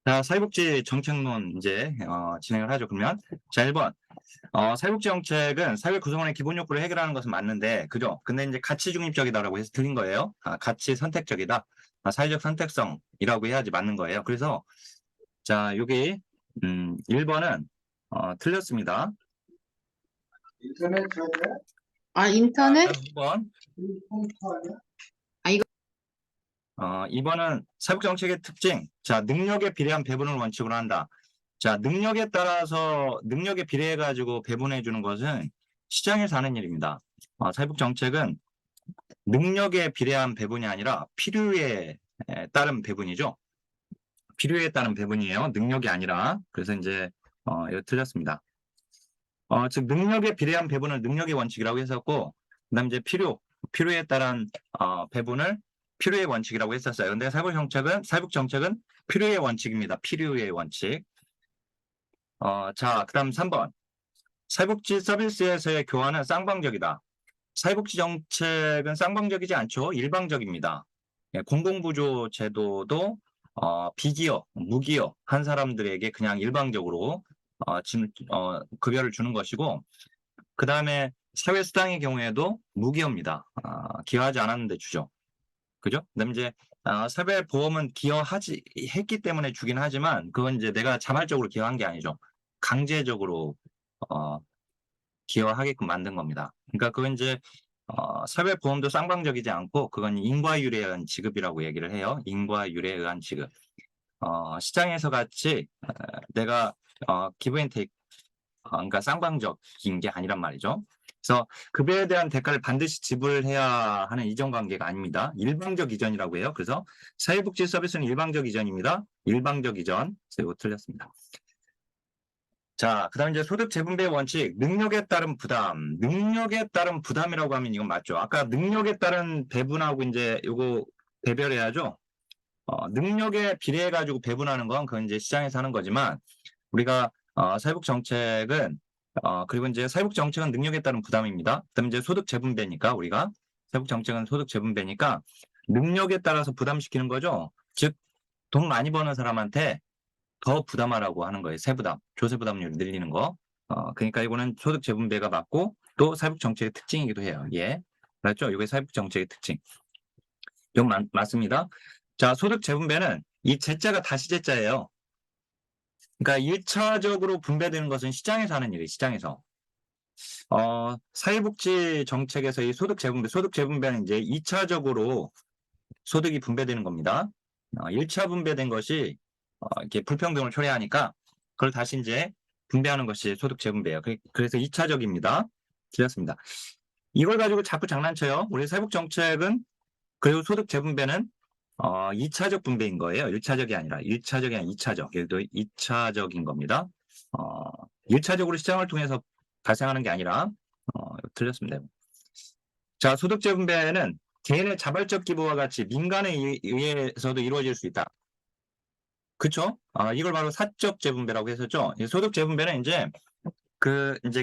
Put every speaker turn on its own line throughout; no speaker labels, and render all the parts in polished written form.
자, 사회복지 정책론 이제 진행을 하죠. 그러면 자, 1번 사회복지 정책은 사회 구성원의 기본 욕구를 해결하는 것은 맞는데, 그죠? 근데 이제 가치 중립적이다라고 해서 틀린 거예요. 가치 선택적이다. 사회적 선택성이라고 해야지 맞는 거예요. 그래서 자, 여기 1번은 틀렸습니다.
인터넷 찾아야?
아,
자,
인터넷?
그다음 2번.
컴퓨터 아니야?
2번은 사회복 정책의 특징. 자, 능력에 비례한 배분을 원칙으로 한다. 자, 능력에 따라서 능력에 비례해 가지고 배분해 주는 것은 시장에서 하는 일입니다. 사회복 정책은 능력에 비례한 배분이 아니라 필요에 따른 배분이죠. 필요에 따른 배분이에요. 능력이 아니라. 그래서 이제 이거 틀렸습니다. 즉 능력에 비례한 배분을 능력의 원칙이라고 했었고, 그다음 이제 필요에 따른 배분을 필요의 원칙이라고 했었어요. 근데 사회복 정책은 필요의 원칙입니다. 필요의 원칙. 자, 그다음 3번. 사회복지 서비스에서의 교환은 쌍방적이다. 사회복지 정책은 쌍방적이지 않죠. 일방적입니다. 공공부조 제도도 비기업, 무기업 한 사람들에게 그냥 일방적으로 급여를 주는 것이고, 그 다음에 사회수당의 경우에도 무기업입니다. 기여하지 않았는데 주죠. 그죠? 그다음에 이제 사회보험은 했기 때문에 주긴 하지만, 그건 이제 내가 자발적으로 기여한 게 아니죠. 강제적으로 어, 기여하게끔 만든 겁니다. 그러니까 그건 이제 사회보험도 쌍방적이지 않고, 그건 인과율에 의한 지급이라고 얘기를 해요. 인과율에 의한 지급. 시장에서 같이 내가 기브 앤 테이크, 그러니까 쌍방적인 게 아니란 말이죠. 그래서 급여에 대한 대가를 반드시 지불해야 하는 이전 관계가 아닙니다. 일방적 이전이라고 해요. 그래서 사회복지 서비스는 일방적 이전입니다. 일방적 이전. 그래서 이거 틀렸습니다. 자, 그 다음에 이제 소득 재분배 원칙, 능력에 따른 부담. 능력에 따른 부담이라고 하면 이건 맞죠. 아까 능력에 따른 배분하고 이제 요거 배별해야죠. 능력에 비례해가지고 배분하는 건 그건 이제 시장에서 하는 거지만, 우리가 사회복 정책은 그리고 이제 사회복 정책은 능력에 따른 부담입니다. 그다음에 이제 소득 재분배니까, 우리가 사회복 정책은 소득 재분배니까 능력에 따라서 부담시키는 거죠. 즉 돈 많이 버는 사람한테 더 부담하라고 하는 거예요. 세부담, 조세부담률 늘리는 거. 그러니까 이거는 소득 재분배가 맞고 또 사회복 정책의 특징이기도 해요. 예, 맞죠? 이게 사회복 정책의 특징. 이건 맞습니다. 자, 소득 재분배는 이 제자가 다시 제자예요. 그러니까 1차적으로 분배되는 것은 시장에서 하는 일이에요. 시장에서. 사회복지 정책에서 이 소득 재분배는 이제 2차적으로 소득이 분배되는 겁니다. 1차 분배된 것이 이렇게 불평등을 초래하니까 그걸 다시 이제 분배하는 것이 소득 재분배예요. 그래서 2차적입니다. 틀렸습니다. 이걸 가지고 자꾸 장난쳐요. 우리 사회복 정책은, 그리고 소득 재분배는 2차적 분배인 거예요. 1차적이 아니라 2차적. 얘도 2차적인 겁니다. 1차적으로 시장을 통해서 발생하는 게 아니라 틀렸습니다. 자, 소득 재분배는 개인의 자발적 기부와 같이 민간에 의해서도 이루어질 수 있다. 그쵸? 이걸 바로 사적 재분배라고 했었죠. 소득 재분배는 이제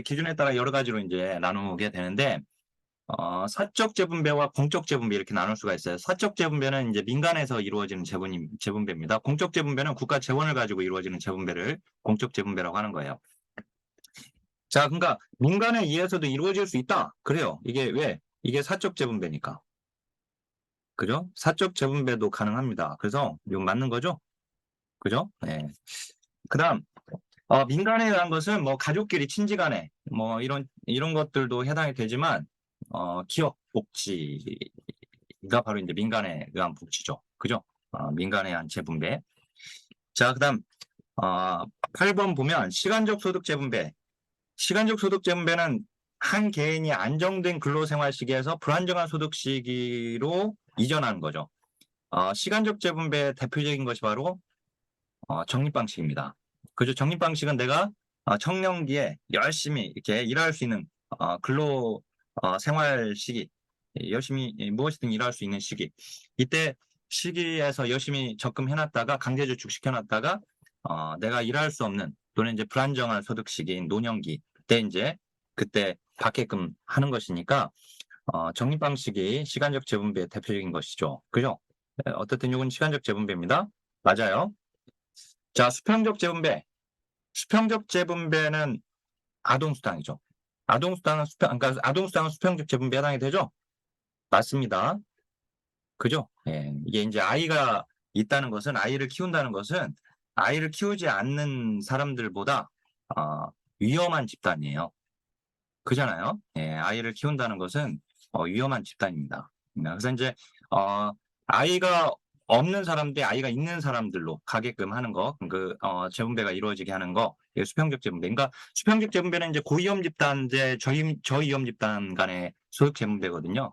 기준에 따라 여러 가지로 이제 나누게 되는데, 사적 재분배와 공적 재분배 이렇게 나눌 수가 있어요. 사적 재분배는 이제 민간에서 이루어지는 재분배입니다. 공적 재분배는 국가 재원을 가지고 이루어지는 재분배를 공적 재분배라고 하는 거예요. 자, 그러니까 민간에 의해서도 이루어질 수 있다. 그래요. 이게 왜? 이게 사적 재분배니까. 그죠? 사적 재분배도 가능합니다. 그래서 이거 맞는 거죠? 그죠? 네. 그다음 민간에 의한 것은 뭐 가족끼리 친지간에 뭐 이런 것들도 해당이 되지만, 기업 복지가 바로 이제 민간에 의한 복지죠. 그죠? 민간에 의한 재분배. 자, 그다음 8번 보면 시간적 소득 재분배. 시간적 소득 재분배는 한 개인이 안정된 근로생활 시기에서 불안정한 소득 시기로 이전하는 거죠. 시간적 재분배의 대표적인 것이 바로 적립방식입니다. 그죠? 적립방식은 내가 청년기에 열심히 이렇게 일할 수 있는 근로 생활 시기, 열심히 무엇이든 일할 수 있는 시기. 이때 시기에서 열심히 적금해놨다가 강제저축 시켜놨다가 내가 일할 수 없는, 또는 이제 불안정한 소득 시기인 노년기 그때 받게끔 하는 것이니까 적립방식이 시간적 재분배의 대표적인 것이죠. 그죠? 어쨌든 이건 시간적 재분배입니다. 맞아요. 자, 수평적 재분배. 수평적 재분배는 아동수당이죠. 그러니까 아동수당은 수평적 재분배 해당이 되죠? 맞습니다. 그죠? 예. 이게 이제 아이가 있다는 것은, 아이를 키운다는 것은 아이를 키우지 않는 사람들보다 위험한 집단이에요. 그잖아요. 예. 아이를 키운다는 것은 위험한 집단입니다. 그래서 이제 아이가 없는 사람들, 아이가 있는 사람들로 가게끔 하는 거, 재분배가 이루어지게 하는 거, 이게 수평적 재분배. 그러니까 수평적 재분배는 이제 고위험 집단 대 저위험 집단 간의 소득 재분배거든요.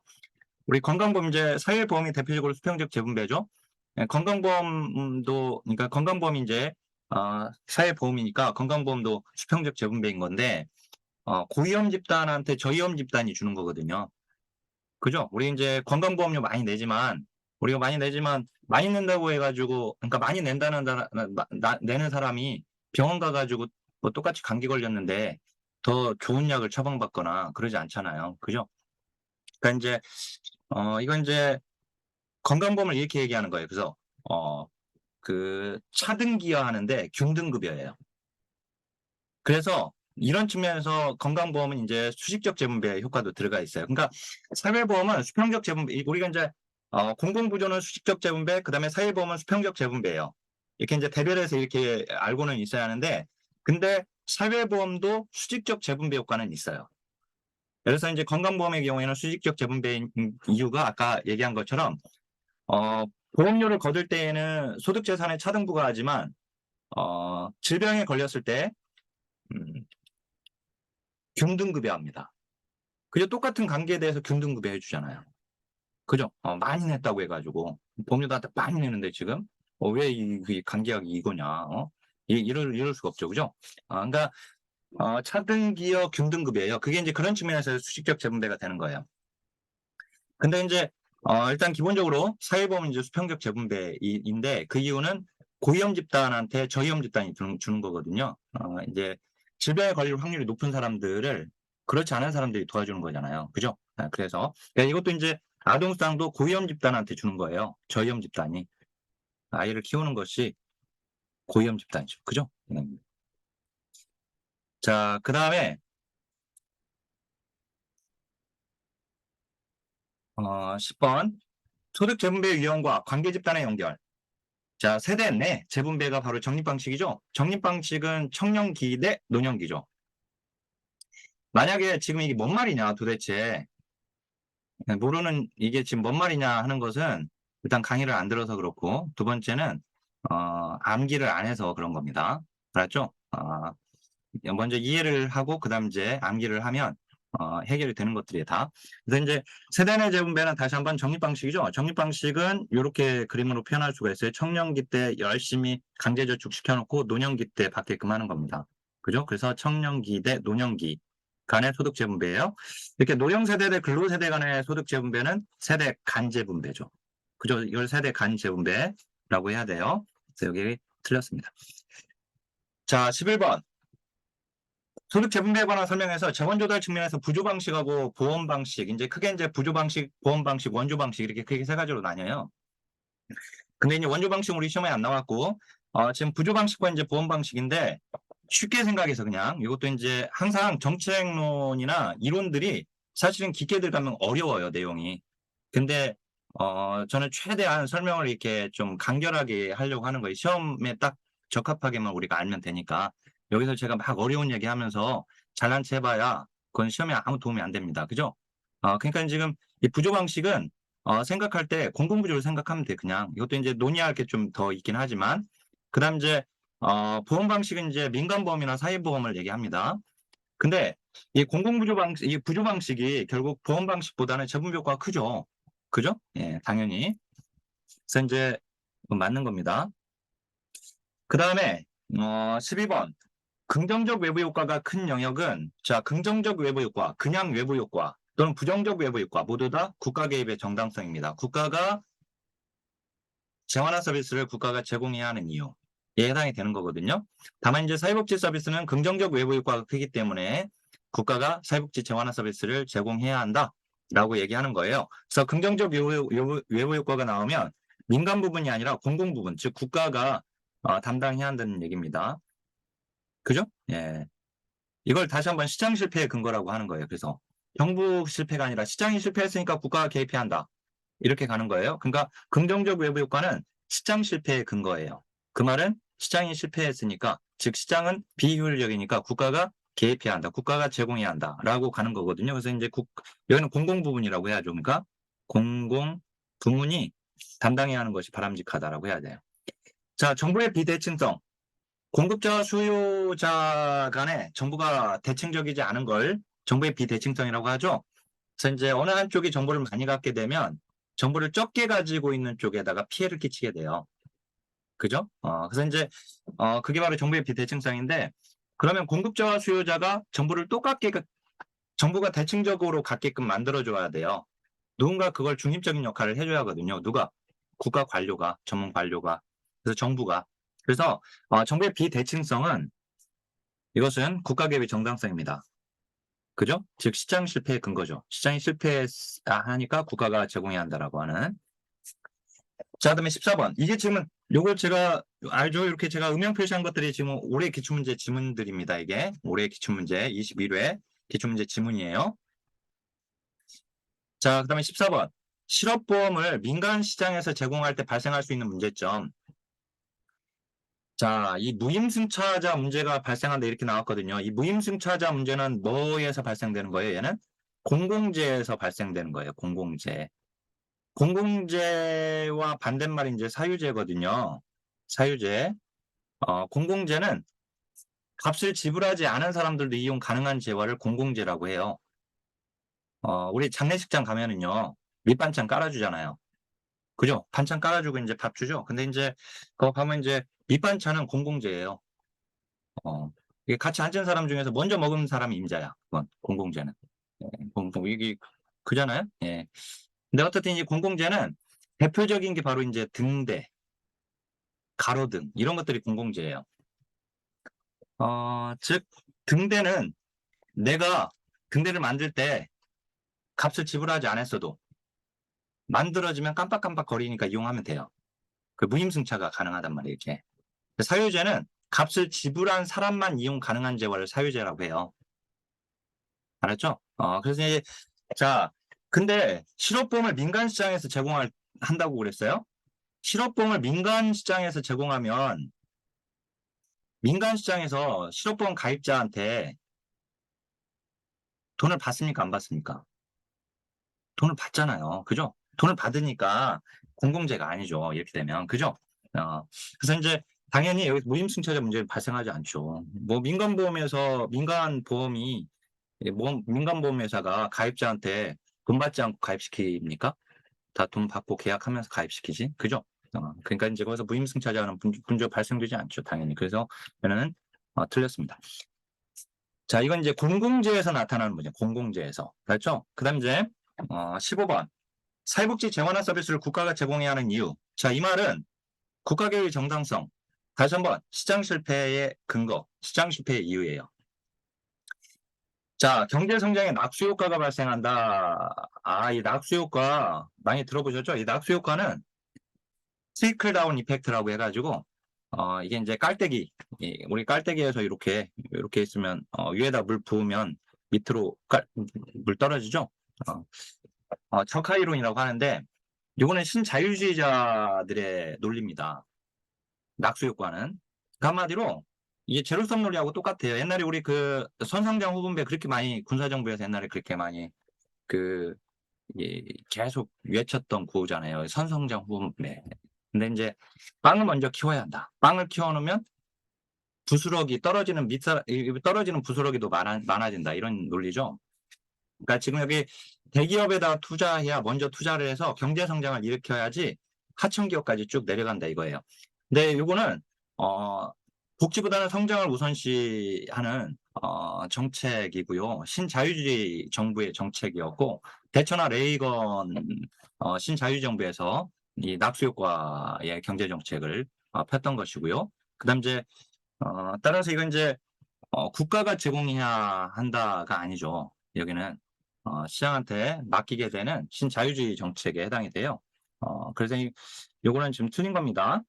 우리 건강보험 이제 사회보험이 대표적으로 수평적 재분배죠. 예, 건강보험도 그러니까 건강보험이 이제 사회보험이니까 건강보험도 수평적 재분배인 건데 고위험 집단한테 저위험 집단이 주는 거거든요. 그죠? 우리 이제 건강보험료 많이 내지만 우리가 많이 낸다고 해가지고 그러니까 많이 낸다는 내는 사람이 병원 가가지고 뭐 똑같이 감기 걸렸는데 더 좋은 약을 처방받거나 그러지 않잖아요. 그죠? 그러니까 이제 이건 이제 건강보험을 이렇게 얘기하는 거예요. 그래서 차등기여하는데 균등급여예요. 그래서 이런 측면에서 건강보험은 이제 수직적 재분배 효과도 들어가 있어요. 그러니까 사회보험은 수평적 재분배, 우리가 이제 공공부조는 수직적 재분배, 그다음에 사회보험은 수평적 재분배예요. 이렇게 이제 대별해서 이렇게 알고는 있어야 하는데, 근데 사회보험도 수직적 재분배 효과는 있어요. 그래서 이제 건강보험의 경우에는 수직적 재분배인 이유가 아까 얘기한 것처럼 보험료를 거둘 때에는 소득재산의 차등 부과하지만 질병에 걸렸을 때 균등급여합니다. 그죠? 똑같은 관계에 대해서 균등급여 해주잖아요. 그죠? 많이 냈다고 해가지고 보험료한테 많이 내는데 지금 왜 이 관계가 이거냐? 이럴 수가 없죠, 그죠? 그러니까 차등기여 균등급여예요. 그게 이제 그런 측면에서 수직적 재분배가 되는 거예요. 근데 이제 일단 기본적으로 사회보험은 이제 수평적 재분배인데 그 이유는 고위험 집단한테 저위험 집단이 주는 거거든요. 이제 질병에 걸릴 확률이 높은 사람들을 그렇지 않은 사람들이 도와주는 거잖아요. 그죠? 그래서 이것도 이제 아동수당도 고위험 집단한테 주는 거예요. 저위험 집단이. 아이를 키우는 것이 고위험 집단이죠. 그죠? 자, 그 다음에 10번 소득 재분배 유형과 관계 집단의 연결. 자, 세대 내 재분배가 바로 적립방식이죠. 적립방식은 청년기 대 노년기죠. 만약에 지금 이게 뭔 말이냐 도대체 모르는 이게 지금 뭔 말이냐 하는 것은 일단 강의를 안 들어서 그렇고 두 번째는 암기를 안 해서 그런 겁니다. 알았죠? 먼저 이해를 하고 그다음 이제 암기를 하면 해결이 되는 것들이 다. 그래서 이제 세대 내 재분배는 다시 한번 적립방식이죠. 적립방식은 이렇게 그림으로 표현할 수가 있어요. 청년기 때 열심히 강제저축 시켜놓고 노년기 때 받게끔 하는 겁니다. 그죠? 그래서 청년기 대 노년기 간의 소득 재분배예요. 이렇게 노령 세대 대 근로 세대 간의 소득 재분배는 세대 간 재분배죠. 그죠? 이걸 세대 간 재분배라고 해야 돼요. 그래서 여기 틀렸습니다. 자, 11번. 소득 재분배에 관한 설명에서 재원 조달 측면에서 부조 방식하고 보험 방식, 이제 크게 이제 부조 방식, 보험 방식, 원조 방식 이렇게 크게 세 가지로 나뉘어요. 근데 이제 원조 방식은 우리 시험에 안 나왔고, 지금 부조 방식과 이제 보험 방식인데 쉽게 생각해서 그냥 이것도 이제 항상 정책론이나 이론들이 사실은 깊게 들어가면 어려워요, 내용이. 근데 저는 최대한 설명을 이렇게 좀 간결하게 하려고 하는 거예요. 시험에 딱 적합하게만 우리가 알면 되니까. 여기서 제가 막 어려운 얘기하면서 잘난 체 해봐야 그건 시험에 아무 도움이 안 됩니다. 그죠? 그러니까 지금 이 부조 방식은 생각할 때 공공부조를 생각하면 돼. 그냥 이것도 이제 논의할 게 좀 더 있긴 하지만 그다음 이제 보험 방식은 이제 민간보험이나 사회보험을 얘기합니다. 근데 이 공공부조 방식, 이 부조 방식이 결국 보험 방식보다는 재분배 효과가 크죠. 그죠? 예, 당연히. 그래서 이제 맞는 겁니다. 그 다음에 12번. 긍정적 외부 효과가 큰 영역은 자, 긍정적 외부 효과, 그냥 외부 효과 또는 부정적 외부 효과 모두 다 국가 개입의 정당성입니다. 국가가 재원화 서비스를 국가가 제공해야 하는 이유에 해당이 되는 거거든요. 다만 이제 사회복지 서비스는 긍정적 외부 효과가 크기 때문에 국가가 사회복지 재원화 서비스를 제공해야 한다라고 얘기하는 거예요. 그래서 긍정적 외부 효과가 나오면 민간 부분이 아니라 공공 부분, 즉 국가가 담당해야 한다는 얘기입니다. 그죠? 예. 이걸 다시 한번 시장 실패의 근거라고 하는 거예요. 그래서 정부 실패가 아니라 시장이 실패했으니까 국가가 개입해야 한다. 이렇게 가는 거예요. 그러니까 긍정적 외부 효과는 시장 실패의 근거예요. 그 말은 시장이 실패했으니까, 즉 시장은 비효율적이니까 국가가 개입해야 한다. 국가가 제공해야 한다라고 가는 거거든요. 그래서 이제 여기는 공공 부분이라고 해야죠. 그러니까 공공 부문이 담당해야 하는 것이 바람직하다라고 해야 돼요. 자, 정부의 비대칭성. 공급자와 수요자 간에 정부가 대칭적이지 않은 걸 정부의 비대칭성이라고 하죠. 그래서 이제 어느 한쪽이 정보를 많이 갖게 되면 정보를 적게 가지고 있는 쪽에다가 피해를 끼치게 돼요. 그죠? 그래서 이제 그게 바로 정부의 비대칭성인데, 그러면 공급자와 수요자가 정보를 똑같게 정부가 대칭적으로 갖게끔 만들어줘야 돼요. 누군가 그걸 중립적인 역할을 해줘야 하거든요. 누가? 국가 관료가, 전문 관료가. 그래서 정부가. 그래서 정부의 비대칭성은, 이것은 국가 개입의 정당성입니다. 그죠? 즉 시장 실패의 근거죠. 시장이 실패하니까 국가가 제공해야 한다라고 하는. 자, 그다음에 14번. 이게 지금은 요걸 제가 알죠? 이렇게 제가 음영 표시한 것들이 지금 올해 기출문제 지문들입니다. 이게 올해 기출문제 21회 기출문제 지문이에요. 자, 그다음에 14번. 실업보험을 민간 시장에서 제공할 때 발생할 수 있는 문제점. 자, 이 무임승차자 문제가 발생한다 이렇게 나왔거든요. 이 무임승차자 문제는 뭐에서 발생되는 거예요? 얘는 공공재에서 발생되는 거예요. 공공재. 공공재와 반대말이 이제 사유재거든요. 사유재. 공공재는 값을 지불하지 않은 사람들도 이용 가능한 재화를 공공재라고 해요. 우리 장례식장 가면은요, 밑반찬 깔아주잖아요. 그죠? 반찬 깔아주고 이제 밥 주죠. 근데 이제 그거 가면 이제 밑반찬은 공공재예요. 이게 같이 앉은 사람 중에서 먼저 먹은 사람이 임자야. 그건 공공재는. 예, 이게 그잖아요. 예. 근데 어쨌든 이 공공재는 대표적인 게 바로 이제 등대, 가로등 이런 것들이 공공재예요. 즉 등대는 내가 등대를 만들 때 값을 지불하지 않았어도 만들어지면 깜빡깜빡 거리니까 이용하면 돼요. 그 무임승차가 가능하단 말이에요. 이렇게. 사유재는 값을 지불한 사람만 이용 가능한 재화를 사유재라고 해요. 알았죠? 그래서 이제 자, 근데 실업보험을 민간 시장에서 한다고 그랬어요? 실업보험을 민간 시장에서 제공하면 민간 시장에서 실업보험 가입자한테 돈을 받습니까? 안 받습니까? 돈을 받잖아요. 그죠? 돈을 받으니까 공공재가 아니죠. 이렇게 되면. 그죠? 그래서 이제 당연히 여기 무임승차자 문제는 발생하지 않죠. 뭐 민간보험이 민간보험회사가 가입자한테 돈 받지 않고 가입시킵니까? 다 돈 받고 계약하면서 가입시키지. 그죠? 그러니까 이제 거기서 무임승차자는 문제 발생되지 않죠. 당연히. 그래서 저는 틀렸습니다. 자, 이건 이제 공공재에서 나타나는 문제. 공공재에서. 그렇죠? 그 다음 이제 15번. 사회복지 재원화 서비스를 국가가 제공해야 하는 이유. 자, 이 말은 국가개혁의 정당성. 다시 한번 시장 실패의 근거, 시장 실패의 이유예요. 자, 경제 성장에 낙수 효과가 발생한다. 이 낙수 효과 많이 들어보셨죠? 이 낙수 효과는 트리클 다운 이펙트라고 해가지고 이게 이제 깔때기, 우리 깔때기에서 이렇게 있으면 위에다 물 부으면 밑으로 물 떨어지죠? 척하 이론이라고 하는데 이거는 신자유주의자들의 논리입니다. 낙수 효과는. 그 한마디로 이게 제로섬 논리하고 똑같아요. 옛날에 우리 그 선상장 후분배 그렇게 많이 군사정부에서 옛날에 그렇게 많이 그 계속 외쳤던 구호잖아요. 선성장 후분배. 근데 이제 빵을 먼저 키워야 한다. 빵을 키워놓으면 부스러기 떨어지는 부스러기도 많아진다. 이런 논리죠. 그러니까 지금 여기 대기업에다 투자해야 먼저 투자를 해서 경제 성장을 일으켜야지 하청기업까지 쭉 내려간다 이거예요. 근데 이거는 복지보다는 성장을 우선시하는 정책이고요. 신자유주의 정부의 정책이었고 대처나 레이건 신자유 정부에서 이 낙수 효과의 경제 정책을 폈던 것이고요. 그다음 이제 따라서 이건 이제 국가가 제공해야 한다가 아니죠. 여기는 시장한테 맡기게 되는 신자유주의 정책에 해당이 돼요. 그래서 요거는 지금 틀린 겁니다.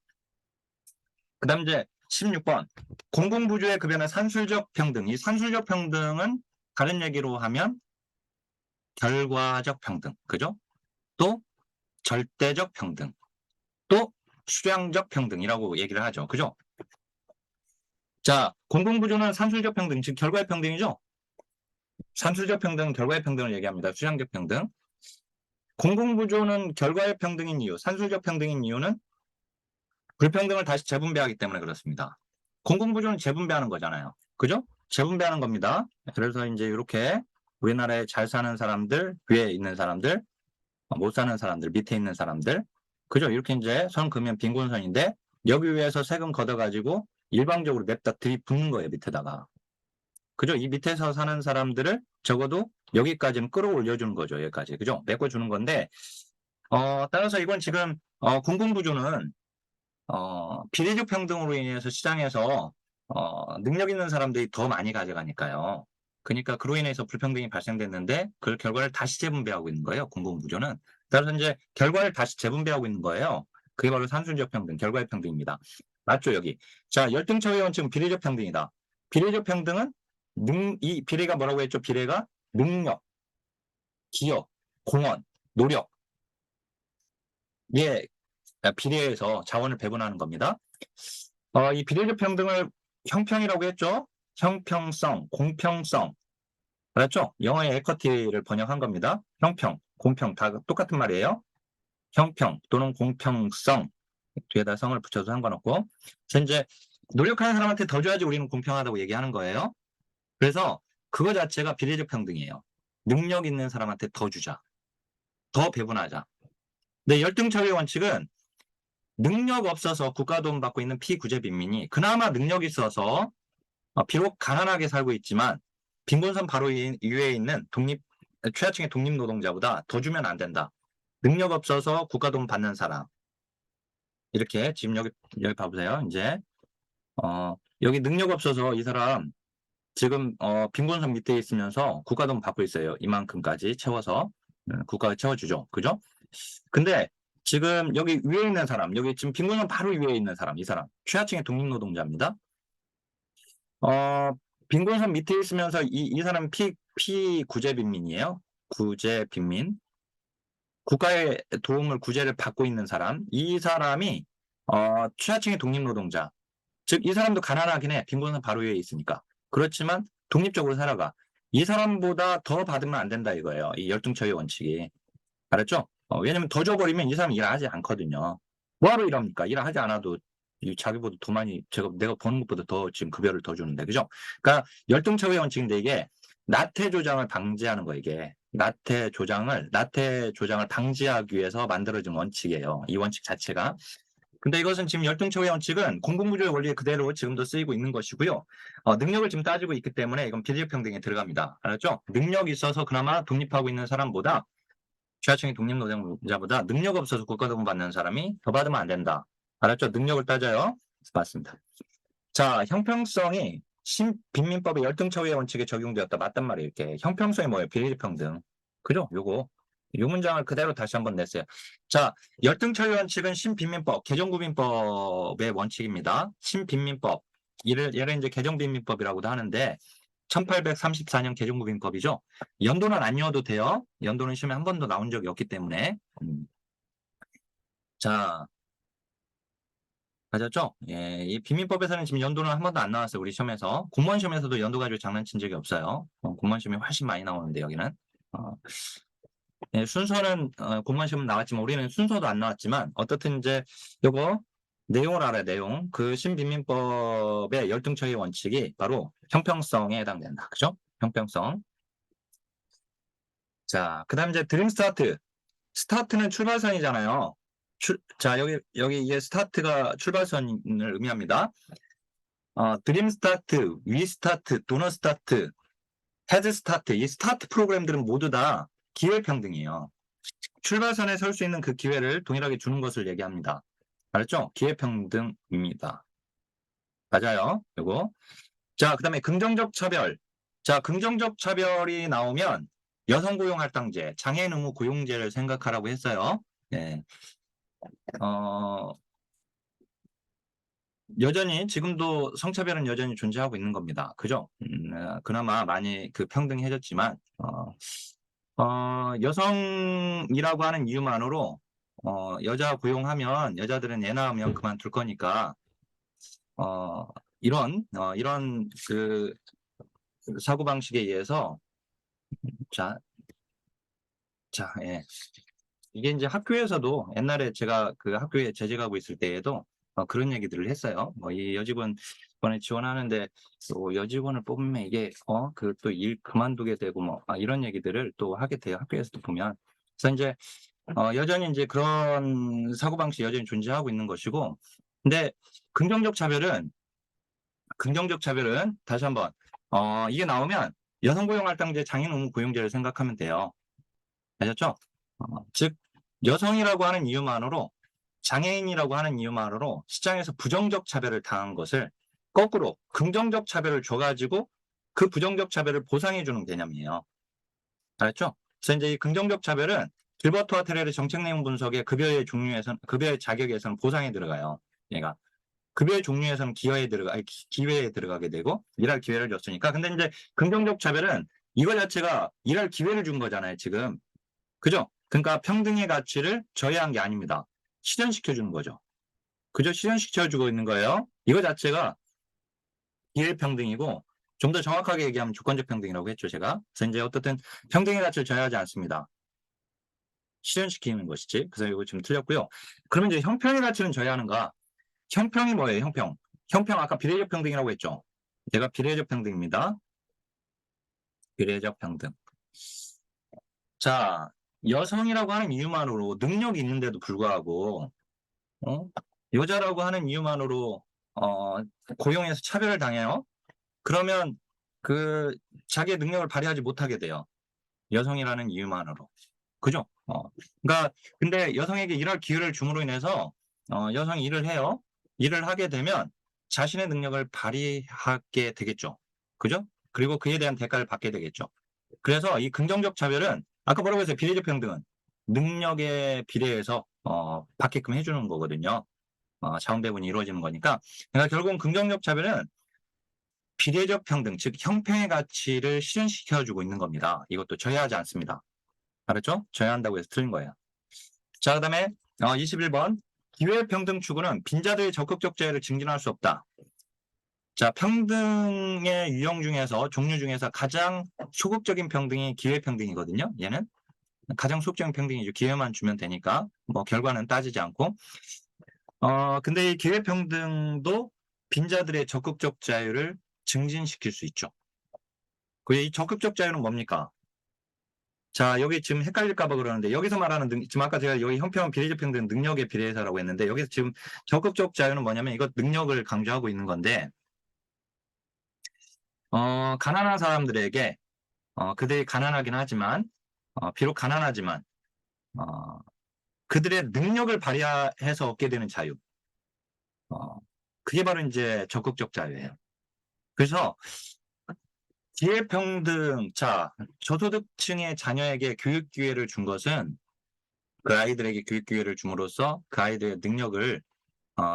그다음 이제 16번. 공공부주의 급여는 산술적 평등. 이 산술적 평등은 다른 얘기로 하면 결과적 평등. 그죠? 또 절대적 평등. 또 수량적 평등이라고 얘기를 하죠. 그죠? 자, 공공부주는 산술적 평등, 즉 결과의 평등이죠? 산술적 평등, 결과의 평등을 얘기합니다. 수량적 평등. 공공부주는 결과의 평등인 이유, 산술적 평등인 이유는 불평등을 다시 재분배하기 때문에 그렇습니다. 공공부주는 재분배하는 거잖아요. 그죠? 재분배하는 겁니다. 그래서 이제 이렇게 우리나라에 잘 사는 사람들, 위에 있는 사람들, 못 사는 사람들, 밑에 있는 사람들, 그죠? 이렇게 이제 선 그으면 빈곤선인데 여기 위에서 세금 걷어가지고 일방적으로 냅다 들이붓는 거예요, 밑에다가. 그죠? 이 밑에서 사는 사람들을 적어도 여기까지는 끌어올려주는 거죠, 여기까지. 그죠? 메꿔주는 건데, 따라서 이건 지금, 공공부주는, 비례적 평등으로 인해서 시장에서, 능력 있는 사람들이 더 많이 가져가니까요. 그러니까 그로 인해서 불평등이 발생됐는데, 그 결과를 다시 재분배하고 있는 거예요, 공공부주는. 따라서 이제 결과를 다시 재분배하고 있는 거예요. 그게 바로 산술적 평등, 결과의 평등입니다. 맞죠, 여기. 자, 열등차의 원칙은 비례적 평등이다. 비례적 평등은 이 비례가 뭐라고 했죠? 비례가 능력, 기여, 공헌, 노력. 예, 비례해서 자원을 배분하는 겁니다. 이 비례적 평등을 형평이라고 했죠? 형평성, 공평성. 알았죠? 영어의 에쿼티를 번역한 겁니다. 형평, 공평 다 똑같은 말이에요. 형평 또는 공평성. 뒤에다 성을 붙여서 상관없고. 이제 노력하는 사람한테 더 줘야지 우리는 공평하다고 얘기하는 거예요. 그래서 그거 자체가 비례적 평등이에요. 능력 있는 사람한테 더 주자. 더 배분하자. 근데 열등차별 원칙은 능력 없어서 국가 도움 받고 있는 피구제 빈민이 그나마 능력 있어서 비록 가난하게 살고 있지만 빈곤선 바로 위에 있는 최하층의 독립노동자보다 더 주면 안 된다. 능력 없어서 국가 도움 받는 사람. 이렇게 지금 여기 봐보세요. 이제 여기 능력 없어서 이 사람 지금 빈곤선 밑에 있으면서 국가 도움 받고 있어요. 이만큼까지 채워서 국가가 채워주죠. 그죠? 근데 지금 여기 위에 있는 사람, 여기 지금 빈곤선 바로 위에 있는 사람, 이 사람 최하층의 독립노동자입니다. 빈곤선 밑에 있으면서 이 사람 피구제 빈민이에요. 구제 빈민. 국가의 도움을 구제를 받고 있는 사람, 이 사람이 최하층의 독립노동자. 즉 이 사람도 가난하긴 해. 빈곤선 바로 위에 있으니까. 그렇지만 독립적으로 살아가. 이 사람보다 더 받으면 안 된다 이거예요. 이 열등처의 원칙이. 알았죠? 왜냐면 더 줘버리면 이 사람이 일하지 않거든요. 뭐하러 일합니까? 일하지 않아도 자기보다 더 많이 내가 버는 것보다 더 지금 급여를 더 주는데 그죠? 그러니까 열등처의 원칙인데 이게 나태 조장을 방지하는 거 이게 나태 조장을 방지하기 위해서 만들어진 원칙이에요. 이 원칙 자체가. 근데 이것은 지금 열등처의 원칙은 공공부주의 원리에 그대로 지금도 쓰이고 있는 것이고요. 능력을 지금 따지고 있기 때문에 이건 비례적 평등에 들어갑니다. 알았죠? 능력이 있어서 그나마 독립하고 있는 사람보다 최하층의 독립노동자보다 능력 없어서 국가도움 받는 사람이 더 받으면 안 된다. 알았죠? 능력을 따져요. 맞습니다. 자, 형평성이 신빈민법의 열등처우의 원칙에 적용되었다. 맞단 말이에요. 이렇게 형평성이 뭐예요? 비례평등. 그죠? 요 문장을 그대로 다시 한번 냈어요. 자, 열등처우 원칙은 신빈민법, 개정구민법의 원칙입니다. 신빈민법. 얘를 이제 개정빈민법이라고도 하는데 1834년 개정구민법이죠. 연도는 안 외워도 돼요. 연도는 시험에 한 번도 나온 적이 없기 때문에. 자, 맞았죠? 예, 이 비민법에서는 지금 연도는 한 번도 안 나왔어요. 우리 시험에서. 공무원 시험에서도 연도 가지고 장난친 적이 없어요. 공무원 시험이 훨씬 많이 나오는데 여기는. 예, 순서는 공무원 시험 나왔지만 우리는 순서도 안 나왔지만 어떻든 이제 요거 내용을 알아야 내용. 그 신비민법의 열등처의 원칙이 바로 형평성에 해당된다. 그죠? 형평성. 자, 그 다음 이제 드림 스타트. 스타트는 출발선이잖아요. 자, 여기 이게 스타트가 출발선을 의미합니다. 드림 스타트, 위 스타트, 도넛 스타트, 헤드 스타트. 이 스타트 프로그램들은 모두 다 기회 평등이에요. 출발선에 설 수 있는 그 기회를 동일하게 주는 것을 얘기합니다. 알았죠? 기회 평등입니다. 맞아요. 요거. 자, 그 다음에 긍정적 차별. 자, 긍정적 차별이 나오면 여성 고용 할당제, 장애인 의무 고용제를 생각하라고 했어요. 네. 여전히 지금도 성차별은 여전히 존재하고 있는 겁니다. 그죠? 그나마 많이 그 평등해졌지만 여성이라고 하는 이유만으로 여자 고용하면 여자들은 애 낳으면 그만둘 거니까 어, 이런 그 사고방식에 의해서 자, 예. 이게 이제 학교에서도 옛날에 제가 그 학교에 재직하고 있을 때에도 그런 얘기들을 했어요. 뭐 이 여직원 이번에 지원하는데 또 여직원을 뽑으면 이게 그 또 일 그만두게 되고 뭐 이런 얘기들을 또 하게 돼요. 학교에서도 보면. 그래서 이제 여전히 이제 그런 사고방식이 여전히 존재하고 있는 것이고, 근데 긍정적 차별은 다시 한번 이게 나오면 여성고용할당제 장애인 의무 고용제를 생각하면 돼요. 아셨죠? 즉 여성이라고 하는 이유만으로 장애인이라고 하는 이유만으로 시장에서 부정적 차별을 당한 것을 거꾸로 긍정적 차별을 줘가지고 그 부정적 차별을 보상해 주는 개념이에요. 알았죠? 그래서 이제 이 긍정적 차별은 길버트와 테렐의 정책 내용 분석의 급여의 종류에서는 급여의 자격에서는 보상에 들어가요. 얘가 급여의 종류에서는 기회에 들어가게 되고 일할 기회를 줬으니까. 근데 이제 긍정적 차별은 이거 자체가 일할 기회를 준 거잖아요, 지금. 그죠? 그러니까 평등의 가치를 저해한 게 아닙니다. 실현시켜 주는 거죠. 그죠? 실현시켜 주고 있는 거예요. 이거 자체가 기회평등이고 좀 더 정확하게 얘기하면 주권적 평등이라고 했죠, 제가. 그래서 이제 어떻든 평등의 가치를 저해하지 않습니다. 실현시키는 것이지. 그래서 이거 좀 틀렸고요. 그러면 이제 형평의 가치는 저해하는가? 형평이 뭐예요, 형평? 형평 아까 비례적 평등이라고 했죠. 제가 비례적 평등입니다. 비례적 평등. 자, 여성이라고 하는 이유만으로 능력이 있는데도 불구하고 여자라고 하는 이유만으로 고용에서 차별을 당해요. 그러면 그 자기의 능력을 발휘하지 못하게 돼요. 여성이라는 이유만으로. 그죠? 그러니까 근데 여성에게 일할 기회를 줌으로 인해서 여성이 일을 해요. 일을 하게 되면 자신의 능력을 발휘하게 되겠죠. 그죠? 그리고 그에 대한 대가를 받게 되겠죠. 그래서 이 긍정적 차별은 아까 뭐라고 했어요? 비례적 평등은 능력에 비례해서 받게끔 해주는 거거든요. 자원 배분이 이루어지는 거니까. 그러니까 결국은 긍정적 차별은 비례적 평등, 즉 형평의 가치를 실현시켜주고 있는 겁니다. 이것도 저해하지 않습니다. 알았죠? 저해한다고 해서 틀린 거예요. 자, 그다음에 21번 기회평등 추구는 빈자들의 적극적 자유를 증진할 수 없다. 자, 평등의 유형 중에서 종류 중에서 가장 소극적인 평등이 기회평등이거든요. 얘는 가장 소극적인 평등이죠. 기회만 주면 되니까 뭐 결과는 따지지 않고. 근데 이 기회평등도 빈자들의 적극적 자유를 증진시킬 수 있죠. 이 적극적 자유는 뭡니까? 자, 여기 지금 헷갈릴까봐 그러는데, 여기서 말하는, 지금 아까 제가 여기 형평 비례적 평등 능력에 비례해서라고 했는데, 여기서 지금 적극적 자유는 뭐냐면, 이거 능력을 강조하고 있는 건데, 가난한 사람들에게, 그들이 가난하긴 하지만, 비록 가난하지만, 그들의 능력을 발휘해서 얻게 되는 자유. 그게 바로 이제 적극적 자유예요. 그래서, 기회평등, 자, 저소득층의 자녀에게 교육 기회를 준 것은 그 아이들에게 교육 기회를 줌으로써 그 아이들의 능력을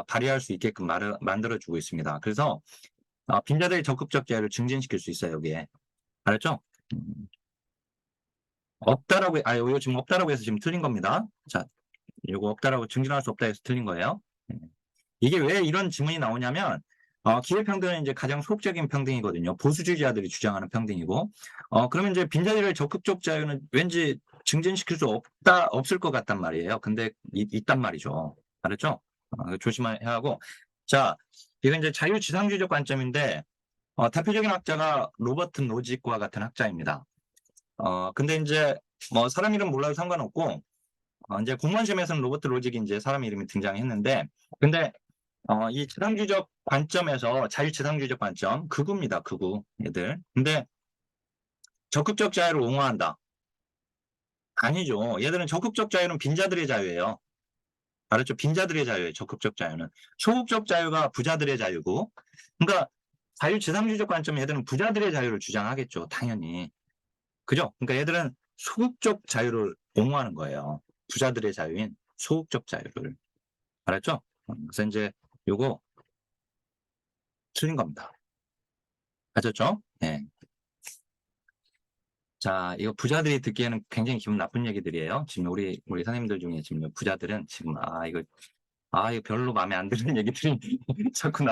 발휘할 수 있게끔 만들어주고 있습니다. 그래서 빈자들의 적극적 자유를 증진시킬 수 있어요, 여기에. 알았죠? 없다라고, 이거 지금 없다라고 해서 지금 틀린 겁니다. 자, 이거 없다라고 증진할 수 없다 해서 틀린 거예요. 이게 왜 이런 질문이 나오냐면, 기회평등은 이제 가장 소극적인 평등이거든요. 보수주의자들이 주장하는 평등이고, 그러면 이제 빈자들의 적극적 자유는 왠지 증진시킬 수 없을 것 같단 말이에요. 근데 있단 말이죠. 알았죠? 조심해야 하고. 자, 이건 이제 자유지상주의적 관점인데, 대표적인 학자가 로버트 노직과 같은 학자입니다. 근데 이제 뭐 사람 이름 몰라도 상관없고, 이제 공무원 시험에서는 로버트 노직이 이제 사람 이름이 등장했는데, 근데 이 지상주의적 관점에서 자유지상주의적 관점, 극우입니다. 극우 얘들. 근데 적극적 자유를 옹호한다. 아니죠. 얘들은 적극적 자유는 빈자들의 자유예요. 알았죠? 빈자들의 자유예요. 적극적 자유는. 소극적 자유가 부자들의 자유고. 그러니까 자유지상주의적 관점 얘들은 부자들의 자유를 주장하겠죠. 당연히. 그죠? 그러니까 얘들은 소극적 자유를 옹호하는 거예요. 부자들의 자유인 소극적 자유를. 알았죠? 그래서 이제 요거 틀린 겁니다. 아셨죠? 네. 자, 이거 부자들이 듣기에는 굉장히 기분 나쁜 얘기들이에요. 지금 우리 선생님들 중에 지금 부자들은 지금 이거 별로 마음에 안 드는 얘기들이 자꾸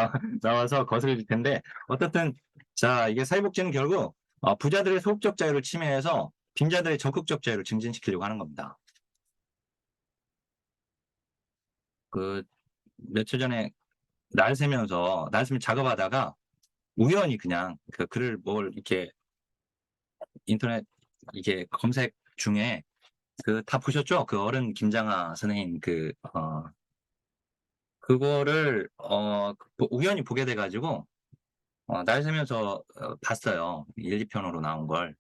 나와서 거슬릴 텐데, 어떻든, 자, 이게 사회복지는 결국, 부자들의 소극적 자유를 침해해서 빈자들의 적극적 자유를 증진시키려고 하는 겁니다. 며칠 전에 날 새며 작업하다가 우연히 그냥 그 글을 이렇게 인터넷 이게 검색 중에 다 보셨죠? 그 어른 김장하 선생님 그거를 우연히 보게 돼가지고 날 새면서 봤어요. 1, 2편으로 나온 걸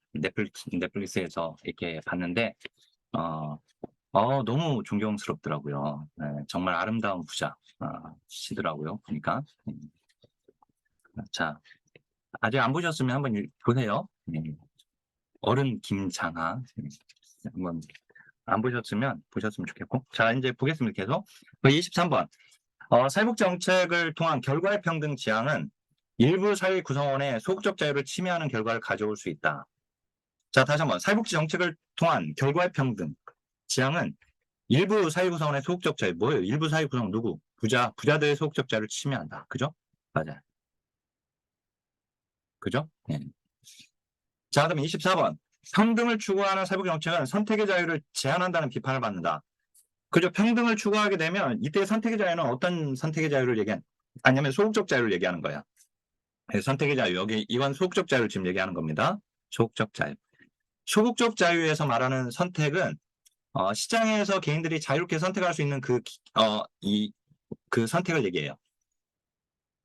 넷플릭스에서 이렇게 봤는데 너무 존경스럽더라고요. 네, 정말 아름다운 부자 시더라고요. 보니까. 자, 아직 안 보셨으면 한번 보세요. 어른 김장하 한번 안 보셨으면 보셨으면 좋겠고. 자, 이제 보겠습니다. 계속. 23번. 사회복지정책을 통한 결과의 평등 지향은 일부 사회 구성원의 소극적 자유를 침해하는 결과를 가져올 수 있다. 자, 다시 한번. 사회복지정책을 통한 결과의 평등 지향은 일부 사회 구성원의 소극적 자유. 뭐예요? 일부 사회 구성원 누구? 부자들의 소극적 자유를 침해한다. 그죠? 맞아요. 그죠? 네. 자, 그럼 24번. 평등을 추구하는 사회복지정책은 선택의 자유를 제한한다는 비판을 받는다. 그죠? 평등을 추구하게 되면 이때 선택의 자유는 어떤 선택의 자유를 아니면 소극적 자유를 얘기하는 거야. 선택의 자유, 여기 이건 소극적 자유를 지금 얘기하는 겁니다. 소극적 자유. 소극적 자유에서 말하는 선택은 시장에서 개인들이 자유롭게 선택할 수 있는 그 선택을 얘기해요.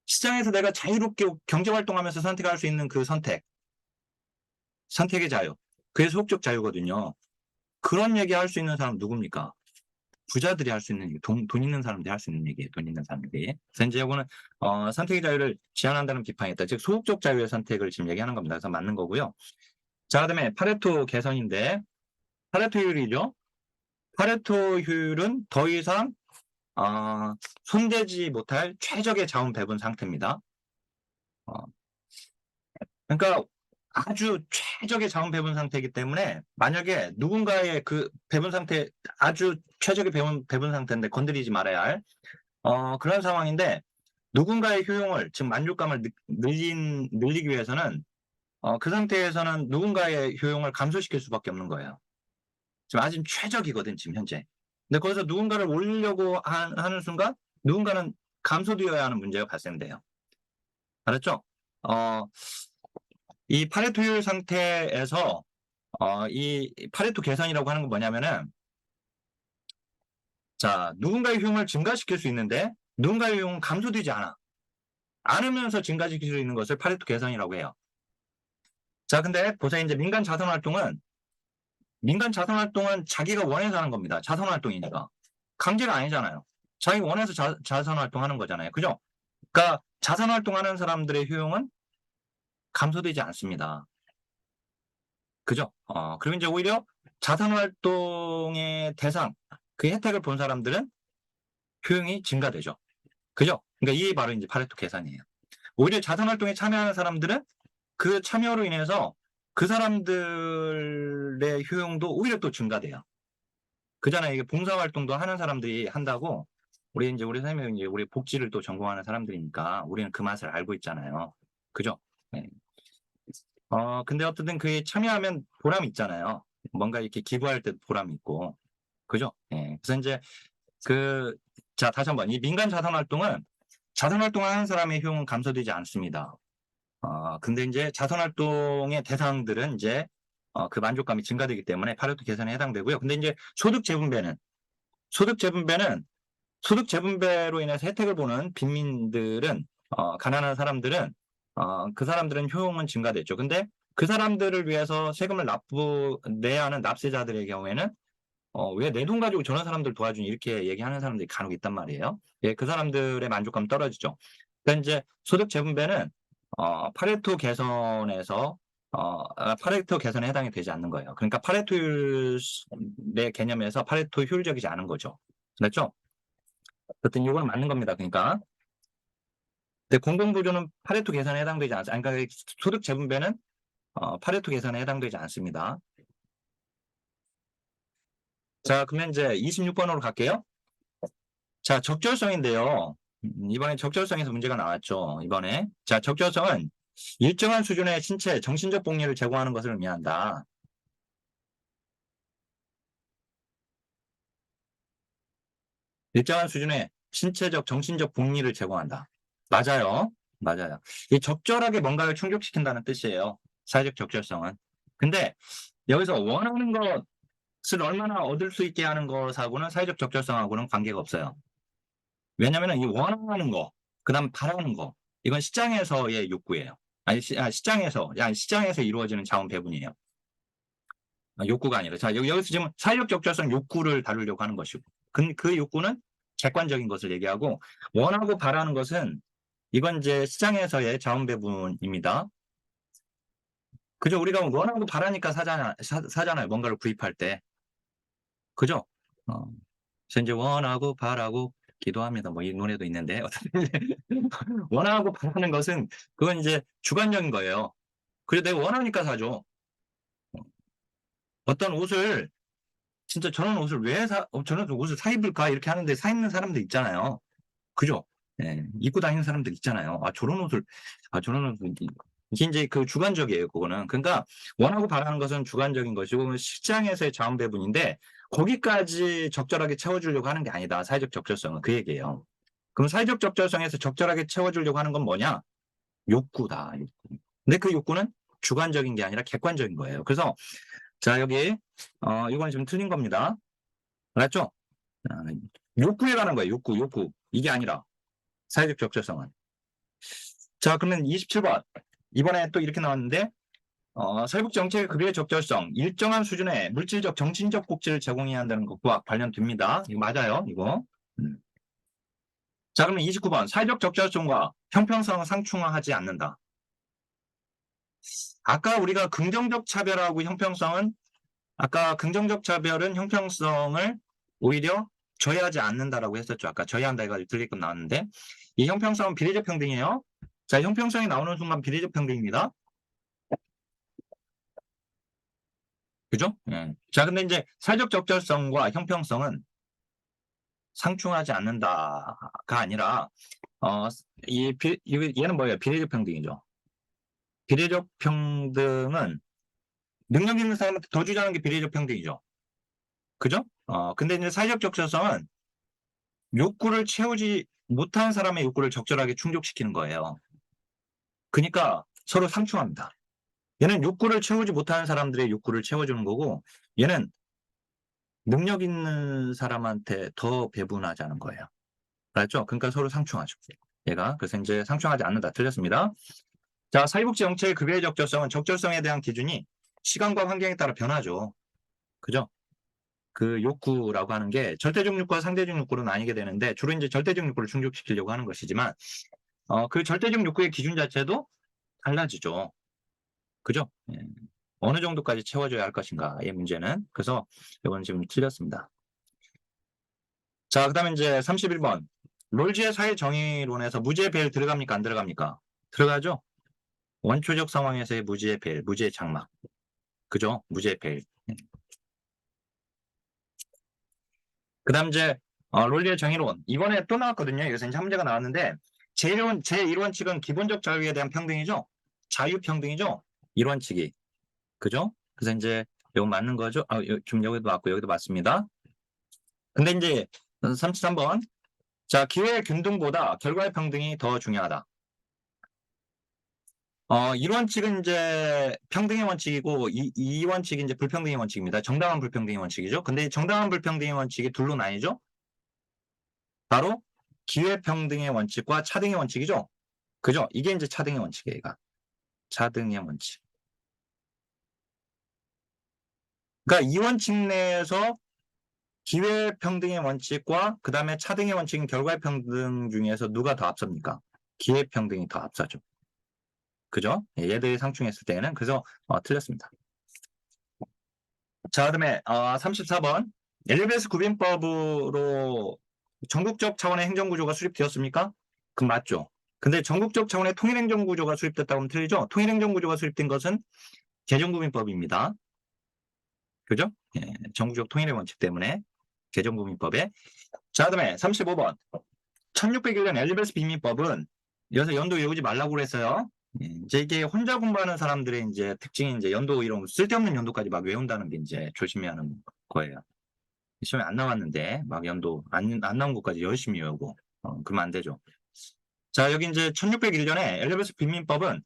시장에서 내가 자유롭게 경제활동하면서 선택할 수 있는 그 선택의 자유. 그게 소극적 자유거든요. 그런 얘기 할 수 있는 사람 누굽니까? 부자들이 할 수 있는 얘기, 돈 있는 사람들이 할 수 있는 얘기예요. 돈 있는 사람들이. 그래서 이제 이거는 선택의 자유를 제한한다는 비판이었다. 즉 소극적 자유의 선택을 지금 얘기하는 겁니다. 그래서 맞는 거고요. 자, 그다음에 파레토 개선인데 파레토 효율이죠. 파레토 효율은 더 이상 손대지 못할 최적의 자원 배분 상태입니다. 그러니까 아주 최적의 자원 배분 상태이기 때문에 만약에 누군가의 그 배분 상태 아주 최적의 배분 상태인데 건드리지 말아야 할 그런 상황인데 누군가의 효용을 즉 만족감을 늘리기 위해서는 그 상태에서는 누군가의 효용을 감소시킬 수밖에 없는 거예요. 지금 아주 최적이거든 지금 현재. 근데 거기서 누군가를 올리려고 하는 순간 누군가는 감소되어야 하는 문제가 발생돼요. 알았죠? 이 파레토 효율 상태에서 이 파레토 개선이라고 하는 건 뭐냐면은 자, 누군가의 효용을 증가시킬 수 있는데 누군가의 효용은 감소되지 않으면서 증가시킬 수 있는 것을 파레토 개선이라고 해요. 자, 근데 보세요. 이제 민간 자선 활동은 자기가 원해서 하는 겁니다. 자선 활동이니까. 강제가 아니잖아요. 자기가 원해서 자선 활동하는 거잖아요. 그죠? 그러니까 자선 활동하는 사람들의 효용은 감소되지 않습니다. 그죠? 그리고 이제 오히려 자선 활동의 대상, 그 혜택을 본 사람들은 효용이 증가되죠. 그죠? 그러니까 이게 바로 이제 파레토 계산이에요. 오히려 자선 활동에 참여하는 사람들은 그 참여로 인해서 그 사람들의 효용도 오히려 또 증가돼요. 그잖아요. 이게 봉사활동도 하는 사람들이 한다고 우리 선생님이 이제 우리 복지를 또 전공하는 사람들이니까 우리는 그 맛을 알고 있잖아요. 그죠? 네. 근데 어쨌든 그에 참여하면 보람이 있잖아요. 뭔가 이렇게 기부할 때 보람이 있고. 그죠? 네. 그래서 이제 자, 다시 한번. 이 민간 자선활동은 자선활동을 하는 사람의 효용은 감소되지 않습니다. 근데 이제 자선활동의 대상들은 이제 그 만족감이 증가되기 때문에 파레토 계산에 해당되고요. 근데 이제 소득 재분배로 인해서 혜택을 보는 빈민들은 가난한 사람들은 그 사람들은 효용은 증가됐죠. 근데 그 사람들을 위해서 세금을 내야 하는 납세자들의 경우에는 왜 내 돈 가지고 저런 사람들 도와주니 이렇게 얘기하는 사람들이 간혹 있단 말이에요. 예, 그 사람들의 만족감 떨어지죠. 그러니까 이제 소득 재분배는 파레토 개선에서 파레토 개선에 해당이 되지 않는 거예요. 그러니까 파레토율의 개념에서 파레토 효율적이지 않은 거죠. 그렇죠? 어쨌든 이거는 맞는 겁니다. 그러니까 근데 공동부조는 파레토 계산에 해당되지 않습니다. 그러니까 소득 재분배는 파레토 계산에 해당되지 않습니다. 자, 그러면 이제 26번으로 갈게요. 자, 적절성인데요. 이번에 적절성에서 문제가 나왔죠. 이번에. 자, 적절성은 일정한 수준의 신체, 정신적 복리를 제공하는 것을 의미한다. 일정한 수준의 신체적, 정신적 복리를 제공한다. 맞아요. 맞아요. 이 적절하게 뭔가를 충족시킨다는 뜻이에요. 사회적 적절성은. 근데 여기서 원하는 것을 얼마나 얻을 수 있게 하는 것하고는 사회적 적절성하고는 관계가 없어요. 왜냐면은 이 원하는 거, 그다음 바라는 거, 이건 시장에서의 욕구예요. 시장에서 이루어지는 자원 배분이에요. 욕구가 아니라. 자, 여기서 지금 사회적 적절성 욕구를 다루려고 하는 것이고, 그 욕구는 객관적인 것을 얘기하고, 원하고 바라는 것은 이건 이제 시장에서의 자원 배분입니다. 그죠? 우리가 원하고 바라니까 사잖아요. 뭔가를 구입할 때. 그죠? 그래서 이제 원하고 바라고 기도합니다. 뭐 이 노래도 있는데 원하고 바라는 것은 그건 이제 주관적인 거예요. 그래 내가 원하니까 사죠. 어떤 옷을 진짜 저런 옷을 저런 옷을 사 입을까 이렇게 하는데 사 입는 사람들 있잖아요. 그죠? 예, 입고 다니는 사람들 있잖아요. 저런 옷을 이게 이제 그 주관적이에요. 그거는. 그러니까 원하고 바라는 것은 주관적인 것이고 시장에서의 자원 배분인데 거기까지 적절하게 채워주려고 하는 게 아니다. 사회적 적절성은 그 얘기예요. 그럼 사회적 적절성에서 적절하게 채워주려고 하는 건 뭐냐? 욕구다. 욕구. 근데 그 욕구는 주관적인 게 아니라 객관적인 거예요. 그래서 자 여기 이건 지금 틀린 겁니다. 알았죠? 욕구에 관한 거예요. 욕구. 이게 아니라 사회적 적절성은. 자 그러면 27번. 이번에 또 이렇게 나왔는데 사회복 정책의 급여의 적절성, 일정한 수준의 물질적, 정신적 복지를 제공해야 한다는 것과 관련됩니다. 이거 맞아요, 이거. 자, 그러면 29번. 사회적 적절성과 형평성을 상충화하지 않는다. 아까 우리가 긍정적 차별하고 형평성은, 아까 긍정적 차별은 형평성을 오히려 저해하지 않는다라고 했었죠. 아까 저해한다 해가지고 들리끔 나왔는데, 이 형평성은 비례적 평등이에요. 자, 형평성이 나오는 순간 비례적 평등입니다. 그죠? 예. 자, 근데 이제 사회적 적절성과 형평성은 상충하지 않는다가 아니라, 얘는 뭐예요? 비례적 평등이죠. 비례적 평등은 능력 있는 사람한테 더 주자는 게 비례적 평등이죠. 그죠? 근데 이제 사회적 적절성은 욕구를 채우지 못한 사람의 욕구를 적절하게 충족시키는 거예요. 그러니까 서로 상충합니다. 얘는 욕구를 채우지 못하는 사람들의 욕구를 채워주는 거고, 얘는 능력 있는 사람한테 더 배분하자는 거예요. 알았죠? 그러니까 서로 상충하죠. 얘가. 그래서 이제 상충하지 않는다. 틀렸습니다. 자, 사회복지 정책의 급여의 적절성은 적절성에 대한 기준이 시간과 환경에 따라 변하죠. 그죠? 그 욕구라고 하는 게 절대적 욕구와 상대적 욕구로 나뉘게 되는데 주로 이제 절대적 욕구를 충족시키려고 하는 것이지만 그 절대적 욕구의 기준 자체도 달라지죠. 그죠? 예. 어느 정도까지 채워줘야 할 것인가의 문제는. 그래서 이건 지금 틀렸습니다. 자, 그 다음에 이제 31번. 롤지의 사회 정의론에서 무지의 배열 들어갑니까? 안 들어갑니까? 들어가죠? 원초적 상황에서의 무지의 배열, 무지의 장막. 그죠? 무지의 배열. 그 다음 이제 롤리의 정의론. 이번에 또 나왔거든요. 여기서 이제 한 문제가 나왔는데 제1원칙은 기본적 자유에 대한 평등이죠. 자유평등이죠. 1원칙이. 그죠? 그래서 이제 이거 맞는 거죠. 지금 여기도 맞고 여기도 맞습니다. 근데 이제 33번. 자, 기회의 균등보다 결과의 평등이 더 중요하다. 1원칙은 이제 평등의 원칙이고, 2원칙이 이제 불평등의 원칙입니다. 정당한 불평등의 원칙이죠. 근데 정당한 불평등의 원칙이 둘로 나뉘죠. 바로 기회평등의 원칙과 차등의 원칙이죠. 그죠? 이게 이제 차등의 원칙이에요, 얘가. 차등의 원칙. 그러니까 이 원칙 내에서 기회평등의 원칙과 그 다음에 차등의 원칙인 결과평등 중에서 누가 더 앞섭니까? 기회평등이 더 앞서죠. 그죠? 얘들이 상충했을 때는. 그래서 틀렸습니다. 자, 그다음에 34번. 엘리베이스 구빈법으로 전국적 차원의 행정구조가 수립되었습니까? 그럼 맞죠. 근데 전국적 차원의 통일행정구조가 수립됐다고 하면 틀리죠? 통일행정구조가 수립된 것은 개정구민법입니다. 그죠? 예, 전국적 통일의 원칙 때문에 개정구민법에. 자, 그다음에 35번. 1601년 엘리베스 빈민법은 여기서 연도 외우지 말라고 그랬어요. 예, 이제 이게 혼자 공부하는 사람들의 이제 특징이 이제 연도 이런 쓸데없는 연도까지 막 외운다는 게 이제 조심해야 하는 거예요. 시험에 안 나왔는데 막 연도 안 나온 것까지 열심히 외우고 그러면 안 되죠. 자, 여기 이제 1601년에 엘리베스 빈민법은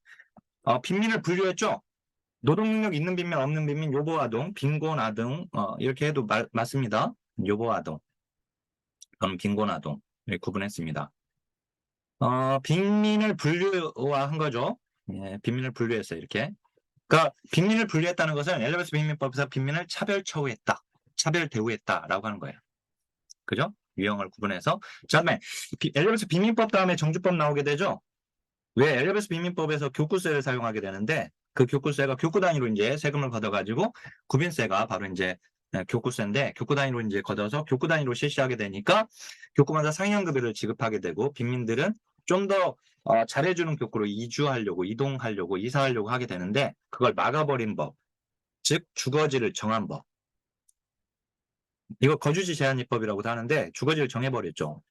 빈민을 분류했죠. 노동능력 있는 빈민, 없는 빈민, 요보아동, 빈곤아동 이렇게 해도 맞습니다. 요보아동, 저는 빈곤아동 이렇게 구분했습니다. 빈민을 분류한 거죠. 예, 빈민을 분류했어요. 이렇게. 그러니까 빈민을 분류했다는 것은 엘리베스 빈민법에서 빈민을 차별 처우했다, 차별 대우했다라고 하는 거예요. 그죠? 유형을 구분해서. 자, 다음에 엘리베스 빈민법 다음에 정주법 나오게 되죠. 왜 엘리베스 빈민법에서 교구세를 사용하게 되는데 그 교구세가 교구 단위로 이제 세금을 걷어가지고 구빈세가 바로 이제 교구세인데 교구 단위로 이제 걷어서 교구 단위로 실시하게 되니까 교구마다 상향급여를 지급하게 되고 빈민들은 좀 더 잘해주는 교구로 이주하려고 이동하려고 이사하려고 하게 되는데 그걸 막아버린 법, 즉 주거지를 정한 법. 이거 거주지 제한입법이라고도 하는데 주거지를 정해버렸죠.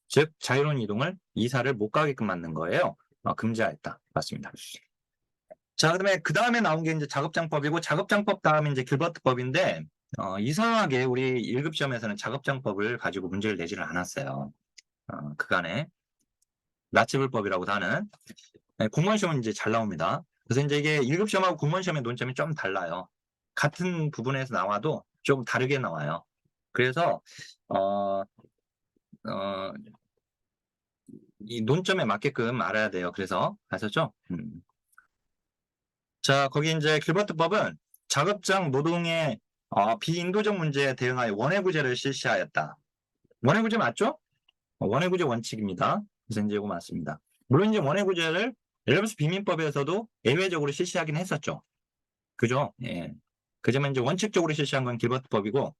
즉 자유로운 이동을 이사를 못 가게끔 만든 거예요. 금지하였다. 맞습니다. 자, 그 다음에 나온 게 이제 작업장법이고 작업장법 다음에 이제 길버트법인데 이상하게 우리 1급 시험에서는 작업장법을 가지고 문제를 내지를 않았어요. 그간에 나치불법이라고도 하는 공무원 시험은 이제 잘 나옵니다. 그래서 이제 이게 1급 시험하고 공무원 시험의 논점이 좀 달라요. 같은 부분에서 나와도 좀 다르게 나와요. 그래서 이 논점에 맞게끔 알아야 돼요. 그래서 아셨죠? 자, 거기 이제 길버트법은 작업장 노동의 비인도적 문제에 대응하여 원해구제를 실시하였다. 원해구제 맞죠? 원해구제 원칙입니다. 그래서 이제 이거 맞습니다. 물론 이제 원해구제를 엘리베스 빈민법에서도 예외적으로 실시하긴 했었죠. 그죠? 예. 그지만 이제 원칙적으로 실시한 건 길버트법이고,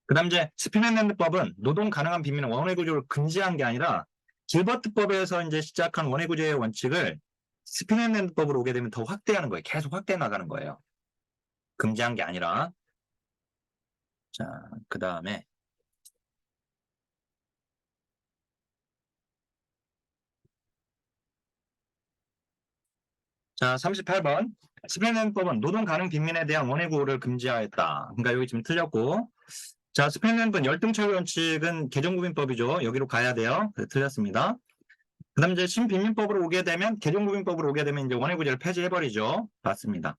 그 다음 이제 스피넨랜드법은 노동 가능한 빈민은 원해구제를 금지한 게 아니라 길버트법에서 이제 시작한 원해구제의 원칙을 스피넨랜드법으로 오게 되면 더 확대하는 거예요. 계속 확대해 나가는 거예요. 금지한 게 아니라. 자, 그 다음에 자, 38번. 스페인법은 노동 가능 빈민에 대한 원해구를 금지하였다. 그러니까 여기 지금 틀렸고. 자, 스페인법 열등처우 원칙은 개정구민법이죠. 여기로 가야 돼요. 틀렸습니다. 그 다음 이제 신빈민법으로 오게 되면, 개정구민법으로 오게 되면 이제 원해구제를 폐지해버리죠. 맞습니다.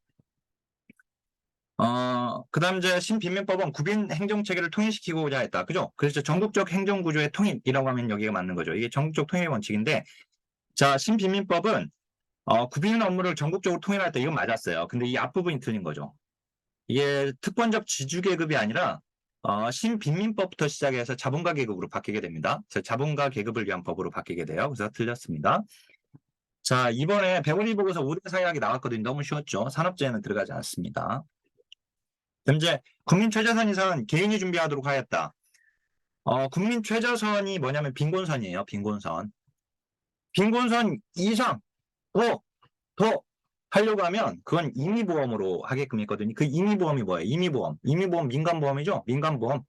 그 다음 이제 신빈민법은 구빈 행정체계를 통일시키고자 했다. 그죠? 그래서 전국적 행정구조의 통일이라고 하면 여기가 맞는 거죠. 이게 전국적 통일 원칙인데, 자, 신빈민법은 구빈 업무를 전국적으로 통일했다. 이건 맞았어요. 근데 이 앞부분이 틀린 거죠. 이게 특권적 지주계급이 아니라 신빈민법부터 시작해서 자본가 계급으로 바뀌게 됩니다. 그래서 자본가 계급을 위한 법으로 바뀌게 돼요. 그래서 틀렸습니다. 자, 이번에 배우리 보고서 5대 사약이 나왔거든요. 너무 쉬웠죠. 산업재해는 들어가지 않습니다. 그럼 이제 국민 최저선 이상은 개인이 준비하도록 하였다. 국민 최저선이 뭐냐면 빈곤선이에요. 빈곤선. 빈곤선 이상 더 하려고 하면 그건 임의보험으로 하게끔 했거든요. 그 임의보험이 뭐예요? 임의보험. 임의보험 민간보험이죠? 민간보험.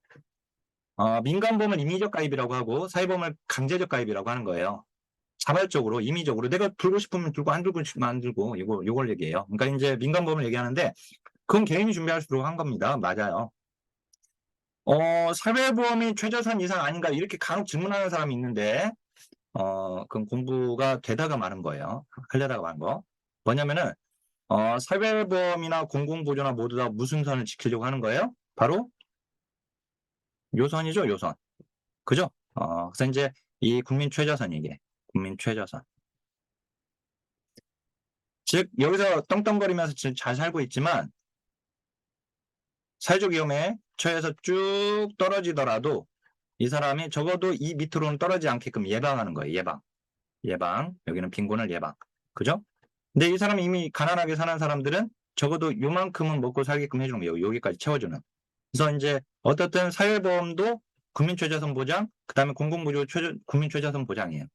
민간보험은 임의적 가입이라고 하고 사회보험을 강제적 가입이라고 하는 거예요. 자발적으로, 임의적으로 내가 들고 싶으면 들고 안 들고 싶으면 안 들고 요걸 얘기해요. 그러니까 이제 민간보험을 얘기하는데 그건 개인이 준비할 수 있도록 한 겁니다. 맞아요. 사회보험이 최저선 이상 아닌가 이렇게 간혹 질문하는 사람이 있는데 그건 공부가 되다가 마는 거예요. 하려다가 마는 거. 뭐냐면은 사회보험이나 공공보조나 모두 다 무슨 선을 지키려고 하는 거예요? 바로 요선이죠, 요선. 그죠? 그래서 이제 이 국민 최저선 이게 국민 최저선. 즉 여기서 떵떵거리면서 지금 잘 살고 있지만 사회적 위험에 처해서 쭉 떨어지더라도 이 사람이 적어도 이 밑으로는 떨어지지 않게끔 예방하는 거예요. 예방. 여기는 빈곤을 예방. 그죠? 근데 이 사람이 이미 가난하게 사는 사람들은 적어도 요만큼은 먹고 살게끔 해주는 거예요. 여기까지 채워주는. 그래서 이제 어떻든 사회보험도 국민최저선 보장, 그 다음에 공공보조 국민최저선 보장이에요.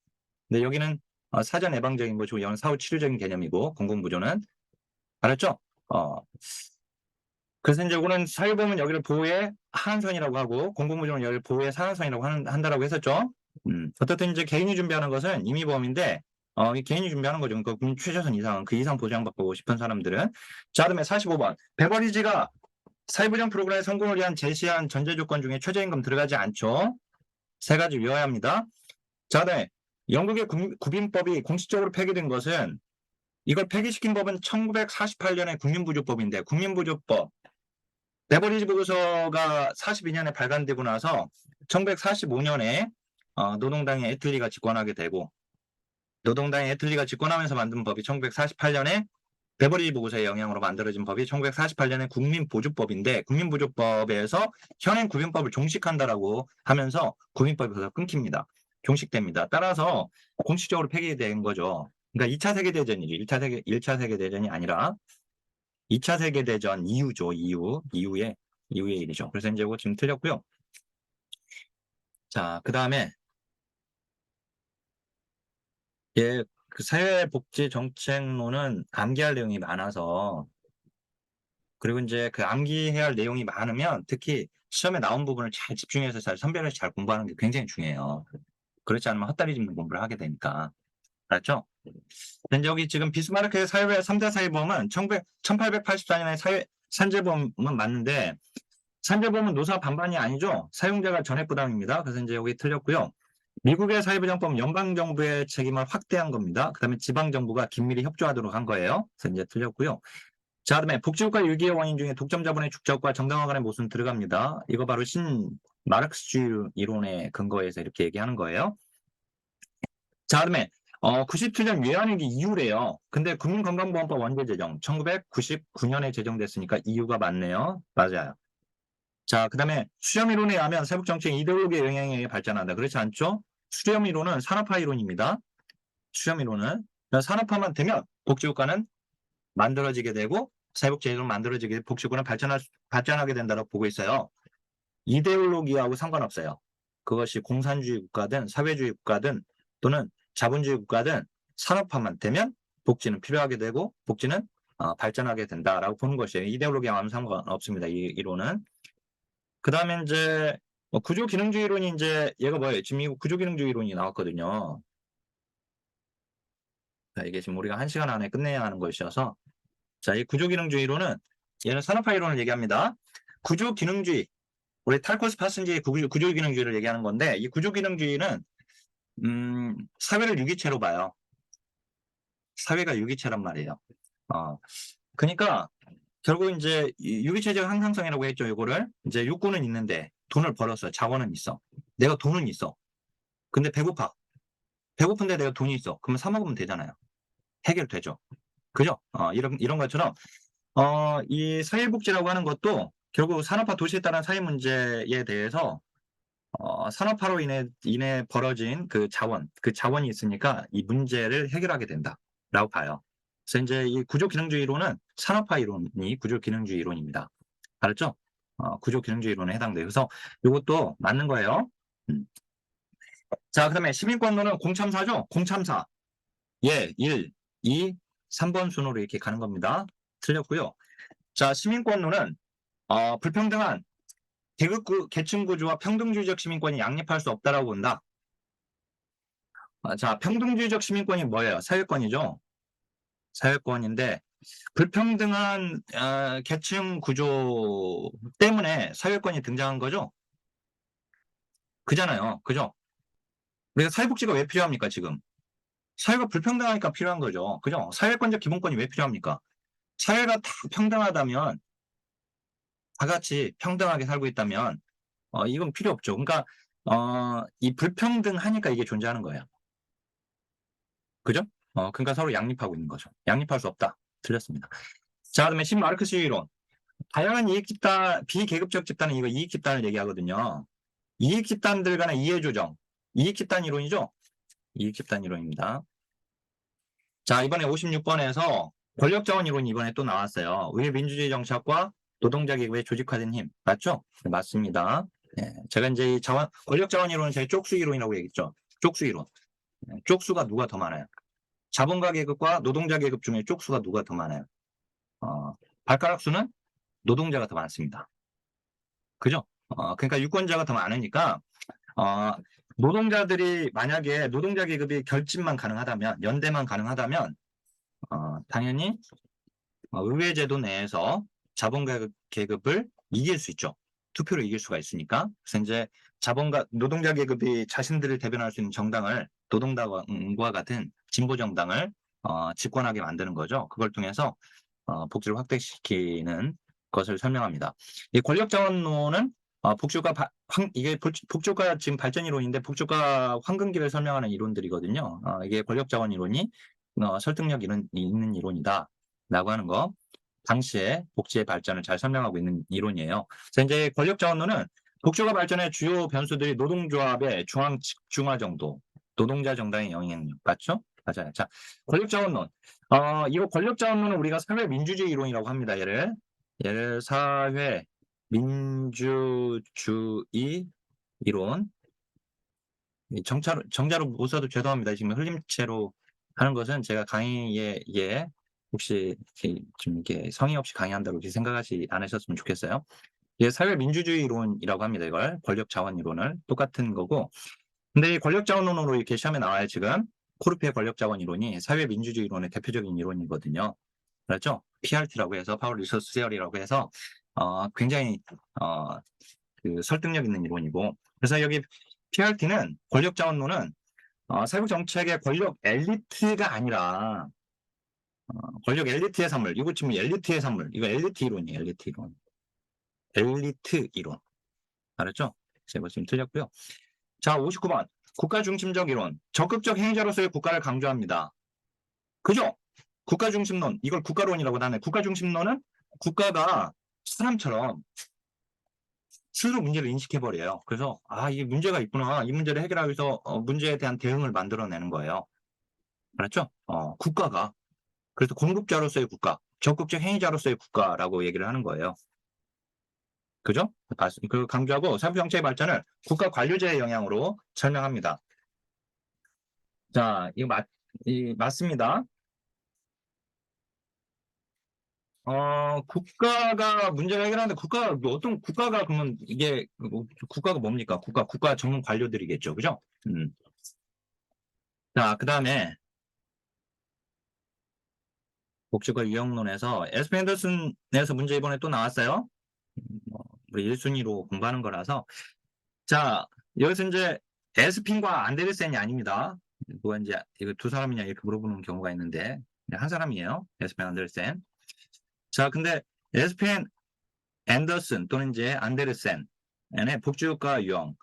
근데 여기는 사전 예방적인 거죠. 여기는 사후 치료적인 개념이고 공공부조는 알았죠? 그래서 이제 이거는 사회보험은 여기를 보호의 하한선이라고 하고 공공부조는 여기를 보호의 상한선이라고 한다라고 했었죠. 어떻든 이제 개인이 준비하는 것은 임의보험인데 이 개인이 준비하는 거죠. 그러니까 국민 최저선 이상 그 이상 보장받고 싶은 사람들은. 자, 그다음에 45번 베버리지가 사회보장 프로그램의 성공을 위한 제시한 전제 조건 중에 최저임금 들어가지 않죠. 세 가지 외워야 합니다. 자, 네. 영국의 구빈법이 공식적으로 폐기된 것은 이걸 폐기시킨 법은 1948년의 국민부조법인데 국민부조법 베버리지 보고서가 42년에 발간되고 나서 1945년에 노동당의 애틀리가 집권하게 되고 노동당의 애틀리가 집권하면서 만든 법이 1948년에 베버리지 보고서의 영향으로 만들어진 법이 1948년의 국민보조법인데 국민보조법에서 현행 구빈법을 종식한다라고 하면서 구빈법이 거기서 끊깁니다. 종식됩니다. 따라서 공식적으로 폐기된 거죠. 그러니까 2차 세계대전이지 1차 세계대전이 아니라 2차 세계대전 이후죠. 이후의 일이죠. 그래서 이제 이거 지금 틀렸고요. 자, 그 다음에 예, 그 사회복지정책론은 암기할 내용이 많아서 그리고 이제 그 암기해야 할 내용이 많으면 특히 시험에 나온 부분을 잘 집중해서 잘 선별해서 잘 공부하는 게 굉장히 중요해요. 그렇지 않으면 헛다리 짚는 공부를 하게 되니까. 알았죠? 근데 여기 지금 비스마르크의 사회의 3대 사회보험은 1884년에 산재보험은 맞는데 산재보험은 노사 반반이 아니죠. 사용자가 전액 부담입니다. 그래서 이제 여기 틀렸고요. 미국의 사회보장법은 연방정부의 책임을 확대한 겁니다. 그 다음에 지방정부가 긴밀히 협조하도록 한 거예요. 그래서 이제 틀렸고요. 자, 그다음에 복지국가 유기의 원인 중에 독점 자본의 축적과 정당화 간의 모순 들어갑니다. 이거 바로 마르크스주의 이론에 근거해서 이렇게 얘기하는 거예요. 자, 그다음에 97년 외환위기 이후래요. 근데 국민건강보험법 원제 제정 1999년에 제정됐으니까 이유가 맞네요. 맞아요. 자, 그다음에 수렴이론에 의하면 세법정책 이데올로기의 영향에 의해 발전한다. 그렇지 않죠? 수렴이론은 산업화 이론입니다. 수렴이론은 산업화만 되면 복지국가는 만들어지게 되고 사회복지제도는 만들어지게 되고 복지국가는 발전하게 된다고 보고 있어요. 이데올로기하고 상관없어요. 그것이 공산주의 국가든 사회주의 국가든 또는 자본주의 국가든 산업화만 되면 복지는 필요하게 되고 복지는 발전하게 된다라고 보는 것이에요. 이데올로기와 아무 상관없습니다. 이 이론은. 그 다음에 이제 구조기능주의 이론이 이제 얘가 뭐예요? 지금 이 구조기능주의 이론이 나왔거든요. 자, 이게 지금 우리가 1시간 안에 끝내야 하는 것이어서 자, 이 구조기능주의 이론은 얘는 산업화 이론을 얘기합니다. 구조기능주의 우리 탈코스 파슨지의 구조기능주의를 얘기하는 건데 이 구조기능주의는 사회를 유기체로 봐요. 사회가 유기체란 말이에요. 그러니까 결국 이제 유기체적 항상성이라고 했죠. 이거를 이제 욕구는 있는데 돈을 벌었어요. 자원은 있어. 내가 돈은 있어. 근데 배고파. 배고픈데 내가 돈이 있어. 그러면 사 먹으면 되잖아요. 해결되죠. 그죠? 이런 것처럼 이 사회복지라고 하는 것도 결국 산업화 도시에 따른 사회 문제에 대해서 산업화로 인해 벌어진 그 자원이 있으니까 이 문제를 해결하게 된다라고 봐요. 그래서 이제 이 구조기능주의 이론은 산업화 이론이 구조기능주의 이론입니다. 알았죠? 구조기능주의 이론에 해당돼요. 그래서 이것도 맞는 거예요. 자, 그다음에 시민권론은 공참사죠? 공참사. 예, 1, 2, 3번 순으로 이렇게 가는 겁니다. 틀렸고요. 자, 시민권론은 불평등한 계층 구조와 평등주의적 시민권이 양립할 수 없다라고 본다. 자, 평등주의적 시민권이 뭐예요? 사회권이죠. 사회권인데 불평등한 계층 구조 때문에 사회권이 등장한 거죠. 그잖아요. 그죠? 우리가 사회복지가 왜 필요합니까, 지금? 사회가 불평등하니까 필요한 거죠. 그죠? 사회권적 기본권이 왜 필요합니까? 사회가 다 평등하다면 다 같이 평등하게 살고 있다면 이건 필요 없죠. 그러니까 이 불평등하니까 이게 존재하는 거예요. 그죠? 그러니까 서로 양립하고 있는 거죠. 양립할 수 없다. 틀렸습니다. 자, 그다음에 신마르크스주의 이론. 다양한 비계급적 집단은 이거 이익 집단을 얘기하거든요. 이익 집단들 간의 이해 조정. 이익 집단 이론이죠? 이익 집단 이론입니다. 자, 이번에 56번에서 권력자원 이론이 이번에 또 나왔어요. 우리 민주주의 정착과 노동자 계급의 조직화된 힘. 맞죠? 네, 맞습니다. 네, 제가 이제 권력자원 이론은 제 쪽수 이론이라고 얘기했죠. 쪽수 이론. 쪽수가 누가 더 많아요? 자본가 계급과 노동자 계급 중에 쪽수가 누가 더 많아요? 발가락 수는 노동자가 더 많습니다. 그죠? 그러니까 유권자가 더 많으니까 어, 노동자들이 만약에 노동자 계급이 결집만 가능하다면, 연대만 가능하다면 당연히 의회 제도 내에서 자본가 계급을 이길 수 있죠. 투표로 이길 수가 있으니까. 그래서 이제 노동자 계급이 자신들을 대변할 수 있는 정당을, 노동당과 같은 진보 정당을 집권하게 만드는 거죠. 그걸 통해서 복지를 확대시키는 것을 설명합니다. 이 권력자원론은 이게 복지국가 지금 발전 이론인데 복지국가 황금기를 설명하는 이론들이거든요. 이게 권력자원 이론이 설득력 있는 이론이다라고 하는 거. 당시에 복지의 발전을 잘 설명하고 있는 이론이에요. 그래서 이제 권력자원론은 복지국가 발전의 주요 변수들이 노동조합의 중화 정도, 노동자 정당의 영향력, 맞죠? 맞아요. 자, 권력자원론. 이거 권력자원론은 우리가 사회민주주의 이론이라고 합니다. 얘를 사회민주주의 이론. 정자로 못 써도 죄송합니다. 지금 흘림체로 하는 것은 제가 강의에 혹시 좀 이렇게 성의 없이 강의한다고 이렇게 생각하지 않으셨으면 좋겠어요. 이게 사회민주주의 이론이라고 합니다. 이걸 권력자원 이론을 똑같은 거고. 근데 이 권력자원론으로 이렇게 시험에 나와요. 지금 코르피의 권력자원 이론이 사회민주주의 이론의 대표적인 이론이거든요. 그렇죠? PRT라고 해서 파워 리소스 세어리라고 해서 굉장히 그 설득력 있는 이론이고. 그래서 여기 PRT는 권력자원론은 사회적 정책의 권력 엘리트가 아니라 권력 엘리트의 산물. 이거 지금 엘리트의 산물. 이거 엘리트 이론이에요. 엘리트 이론. 엘리트 이론. 알았죠? 제가 지금 틀렸고요. 자, 59번. 국가 중심적 이론. 적극적 행위자로서의 국가를 강조합니다. 그죠? 국가 중심론. 이걸 국가론이라고 하네. 국가 중심론은 국가가 사람처럼 스스로 문제를 인식해버려요. 그래서 이게 문제가 있구나. 이 문제를 해결하기 위해서 문제에 대한 대응을 만들어내는 거예요. 알았죠? 국가가. 그래서 공급자로서의 국가, 적극적 행위자로서의 국가라고 얘기를 하는 거예요. 그죠? 그 강조하고 사회부 정책의 발전을 국가 관료제의 영향으로 설명합니다. 자, 이거 맞습니다. 국가가 문제를 해결하는데 어떤 국가가 그러면 이게 국가가 뭡니까? 국가 전문 관료들이겠죠. 그죠? 자, 그 다음에 복지과 유형론에서 에스펜 앤더슨에서 문제 이번에 또 나왔어요. 우리 1순위로 공부하는 거라서. 자, 여기서 이제 에스핀과 안데르센이 아닙니다. 누가 이제 이거 두 사람이냐 이렇게 물어보는 경우가 있는데 한 사람이에요. 에스펜 안데르센. 자, 근데 에스펜 앤더슨 또는 이제 안데르센의 복지국가 유형.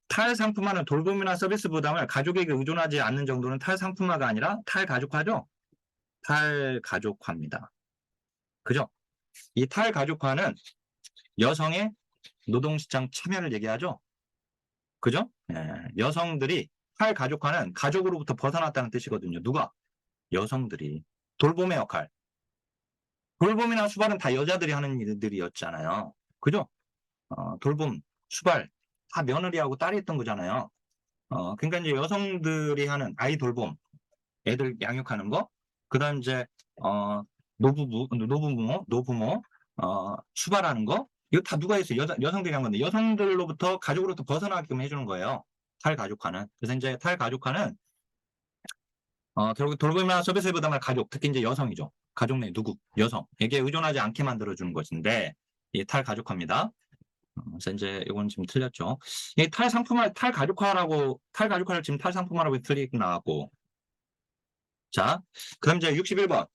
탈상품화는 돌봄이나 서비스 부담을 가족에게 의존하지 않는 정도는 탈상품화가 아니라 탈가족화죠. 탈가족화입니다. 그죠? 이 탈가족화는 여성의 노동시장 참여를 얘기하죠. 그죠? 여성들이 탈가족화는 가족으로부터 벗어났다는 뜻이거든요. 누가? 여성들이. 돌봄의 역할. 돌봄이나 수발은 다 여자들이 하는 일들이었잖아요. 그죠? 돌봄, 수발 다 며느리하고 딸이 했던 거잖아요. 그러니까 이제 여성들이 하는 아이 돌봄, 애들 양육하는 거, 그다음 이제 노부모, 수발하는 거, 이거 다 누가 했어요? 여성들이 한 건데 여성들로부터 가족으로부터 벗어나게끔 해주는 거예요. 탈가족화는. 그래서 이제 탈가족화는 결국 돌봄이나 서비스 부담을 가족, 특히 이제 여성이죠. 가족 내 누구, 여성에게 의존하지 않게 만들어주는 것인데 이 탈가족화입니다. 그래서 이제 이건 지금 틀렸죠. 이 탈가족화를 지금 탈상품화라고 틀리고 나왔고. 자, 그럼 이제 61번.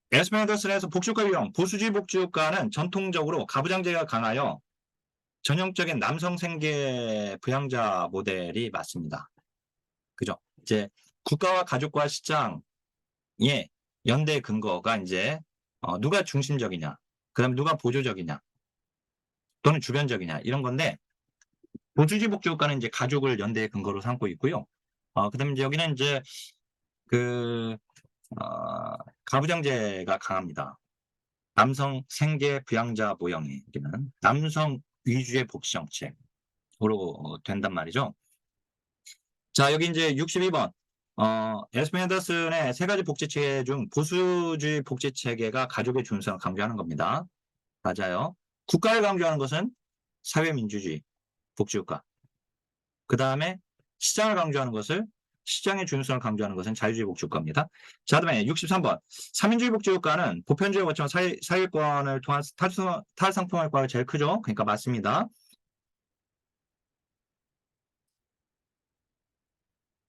에스펜 앤더슨에서 복지국가 유형, 보수주의 복지국가는 전통적으로 가부장제가 강하여 전형적인 남성 생계 부양자 모델이 맞습니다. 그죠? 이제 국가와 가족과 시장의 연대 근거가 이제 누가 중심적이냐, 그다음 누가 보조적이냐, 또는 주변적이냐 이런 건데 보수주의 복지국가는 이제 가족을 연대의 근거로 삼고 있고요. 그다음에 이제 여기는 이제 가부장제가 강합니다. 남성 생계 부양자 모형이 여기는 남성 위주의 복지 정책으로 된단 말이죠. 자, 여기 이제 62번. 에스펜 앤더슨의 세 가지 복지 체계 중 보수주의 복지 체계가 가족의 중요성을 강조하는 겁니다. 맞아요. 국가를 강조하는 것은 사회민주주의, 복지국가. 그 다음에 시장을 강조하는 것을 시장의 중요성을 강조하는 것은 자유주의 복지국가입니다. 자, 그다음에 63번. 사민주의 복지국가는 보편주의에 거쳐 사회권을 통한 탈상품 효과가 제일 크죠. 그러니까 맞습니다.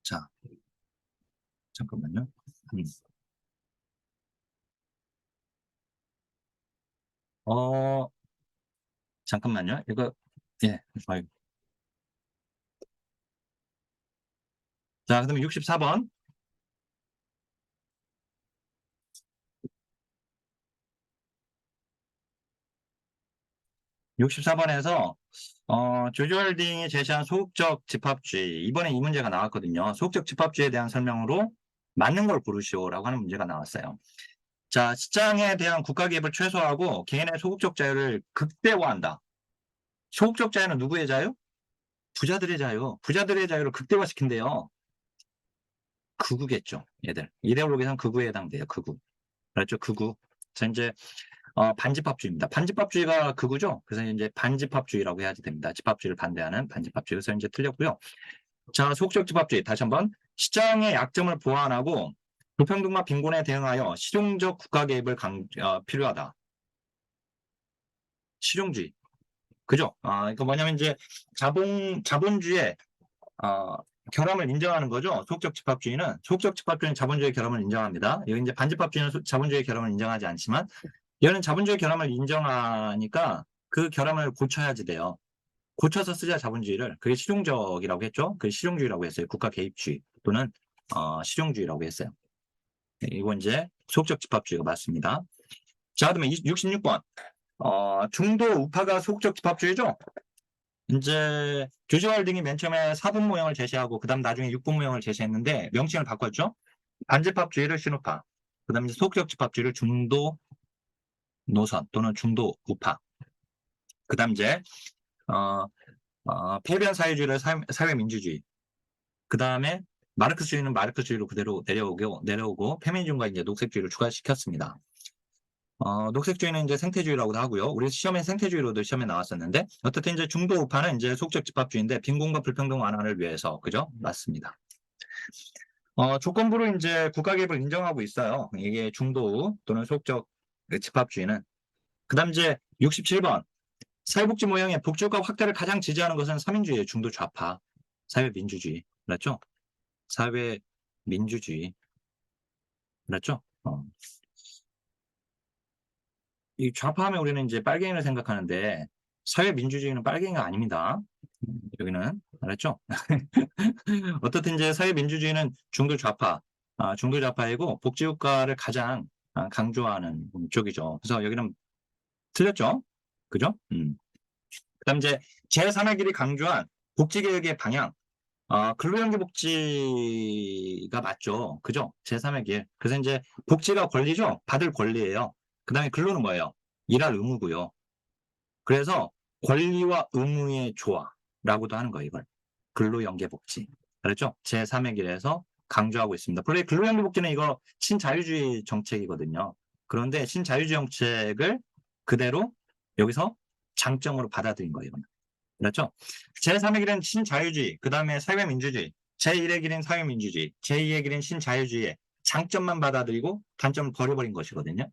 자, 잠깐만요. 어, 잠깐만요. 이거, 예. 자, 그다음에 64번. 64번에서 조지 홀딩이 제시한 소극적 집합주의. 이번에 이 문제가 나왔거든요. 소극적 집합주의에 대한 설명으로 맞는 걸 고르시오라고 하는 문제가 나왔어요. 자, 시장에 대한 국가 개입을 최소화하고 개인의 소극적 자유를 극대화한다. 소극적 자유는 누구의 자유? 부자들의 자유. 부자들의 자유를 극대화시킨대요. 극우겠죠, 얘들. 이데올로기상 극우에 해당돼요, 극우. 그렇죠, 극우. 자, 이제 반집합주의입니다. 반집합주의가 극우죠. 그래서 이제 반집합주의라고 해야지 됩니다. 집합주의를 반대하는 반집합주의. 그래서 이제 틀렸고요. 자, 소극적 집합주의 다시 한번. 시장의 약점을 보완하고 불평등과 빈곤에 대응하여 실용적 국가 개입을 필요하다. 실용주의. 그죠? 이거 뭐냐면 이제 자본주의의 결함을 인정하는 거죠. 소극적 집합주의는. 소극적 집합주의는 자본주의 결함을 인정합니다. 여기 이제 반집합주의는 자본주의 결함을 인정하지 않지만 얘는 자본주의 결함을 인정하니까 그 결함을 고쳐야지 돼요. 고쳐서 쓰자 자본주의를. 그게 실용적이라고 했죠. 그게 실용주의라고 했어요. 국가 개입주의 또는 실용주의라고 했어요. 네, 이건 이제 소극적 집합주의가 맞습니다. 자, 그러면 66번. 중도 우파가 소극적 집합주의죠. 이제 조지 홀딩이 맨 처음에 4분 모형을 제시하고 그다음 나중에 6분 모형을 제시했는데 명칭을 바꿨죠. 반집합주의를 신우파, 그다음 이제 소극적 집합주의를 중도 노선 또는 중도 우파, 그다음 이제 폐변 사회주의를 사회민주주의, 그다음에 마르크스주의는 마르크스주의로 그대로 내려오고 페미니즘과 이제 녹색주의를 추가시켰습니다. 녹색주의는 이제 생태주의라고도 하고요. 우리 시험에 생태주의로도 시험에 나왔었는데, 어쨌든 이제 중도 우파는 이제 소극적 집합주의인데, 빈곤과 불평등 완화를 위해서, 그죠? 맞습니다. 조건부로 이제 국가 개입을 인정하고 있어요. 이게 중도 또는 소극적 집합주의는. 그 다음 이제 67번. 사회복지 모형의 복지국가 확대를 가장 지지하는 것은 사민주의의 중도 좌파. 사회민주주의. 그렇죠? 사회민주주의. 그렇죠? 이 좌파하면 우리는 이제 빨갱이를 생각하는데 사회민주주의는 빨갱이가 아닙니다. 여기는 알았죠? 어떻든 이제 사회민주주의는 중도 좌파이고 복지국가를 가장 강조하는 쪽이죠. 그래서 여기는 틀렸죠? 그죠? 그다음 이제 제3의 길이 강조한 복지개혁의 방향, 근로연계 복지가 맞죠? 그죠? 제3의 길. 그래서 이제 복지가 권리죠? 받을 권리예요. 그 다음에 근로는 뭐예요? 일할 의무고요. 그래서 권리와 의무의 조화라고도 하는 거예요, 이걸. 근로연계복지. 그렇죠? 제3의 길에서 강조하고 있습니다. 원래 근로연계복지는 이거 신자유주의 정책이거든요. 그런데 신자유주의 정책을 그대로 여기서 장점으로 받아들인 거예요. 그렇죠? 제3의 길은 신자유주의, 그 다음에 사회민주주의, 제1의 길은 사회민주주의, 제2의 길은 신자유주의의 장점만 받아들이고 단점을 버려버린 것이거든요.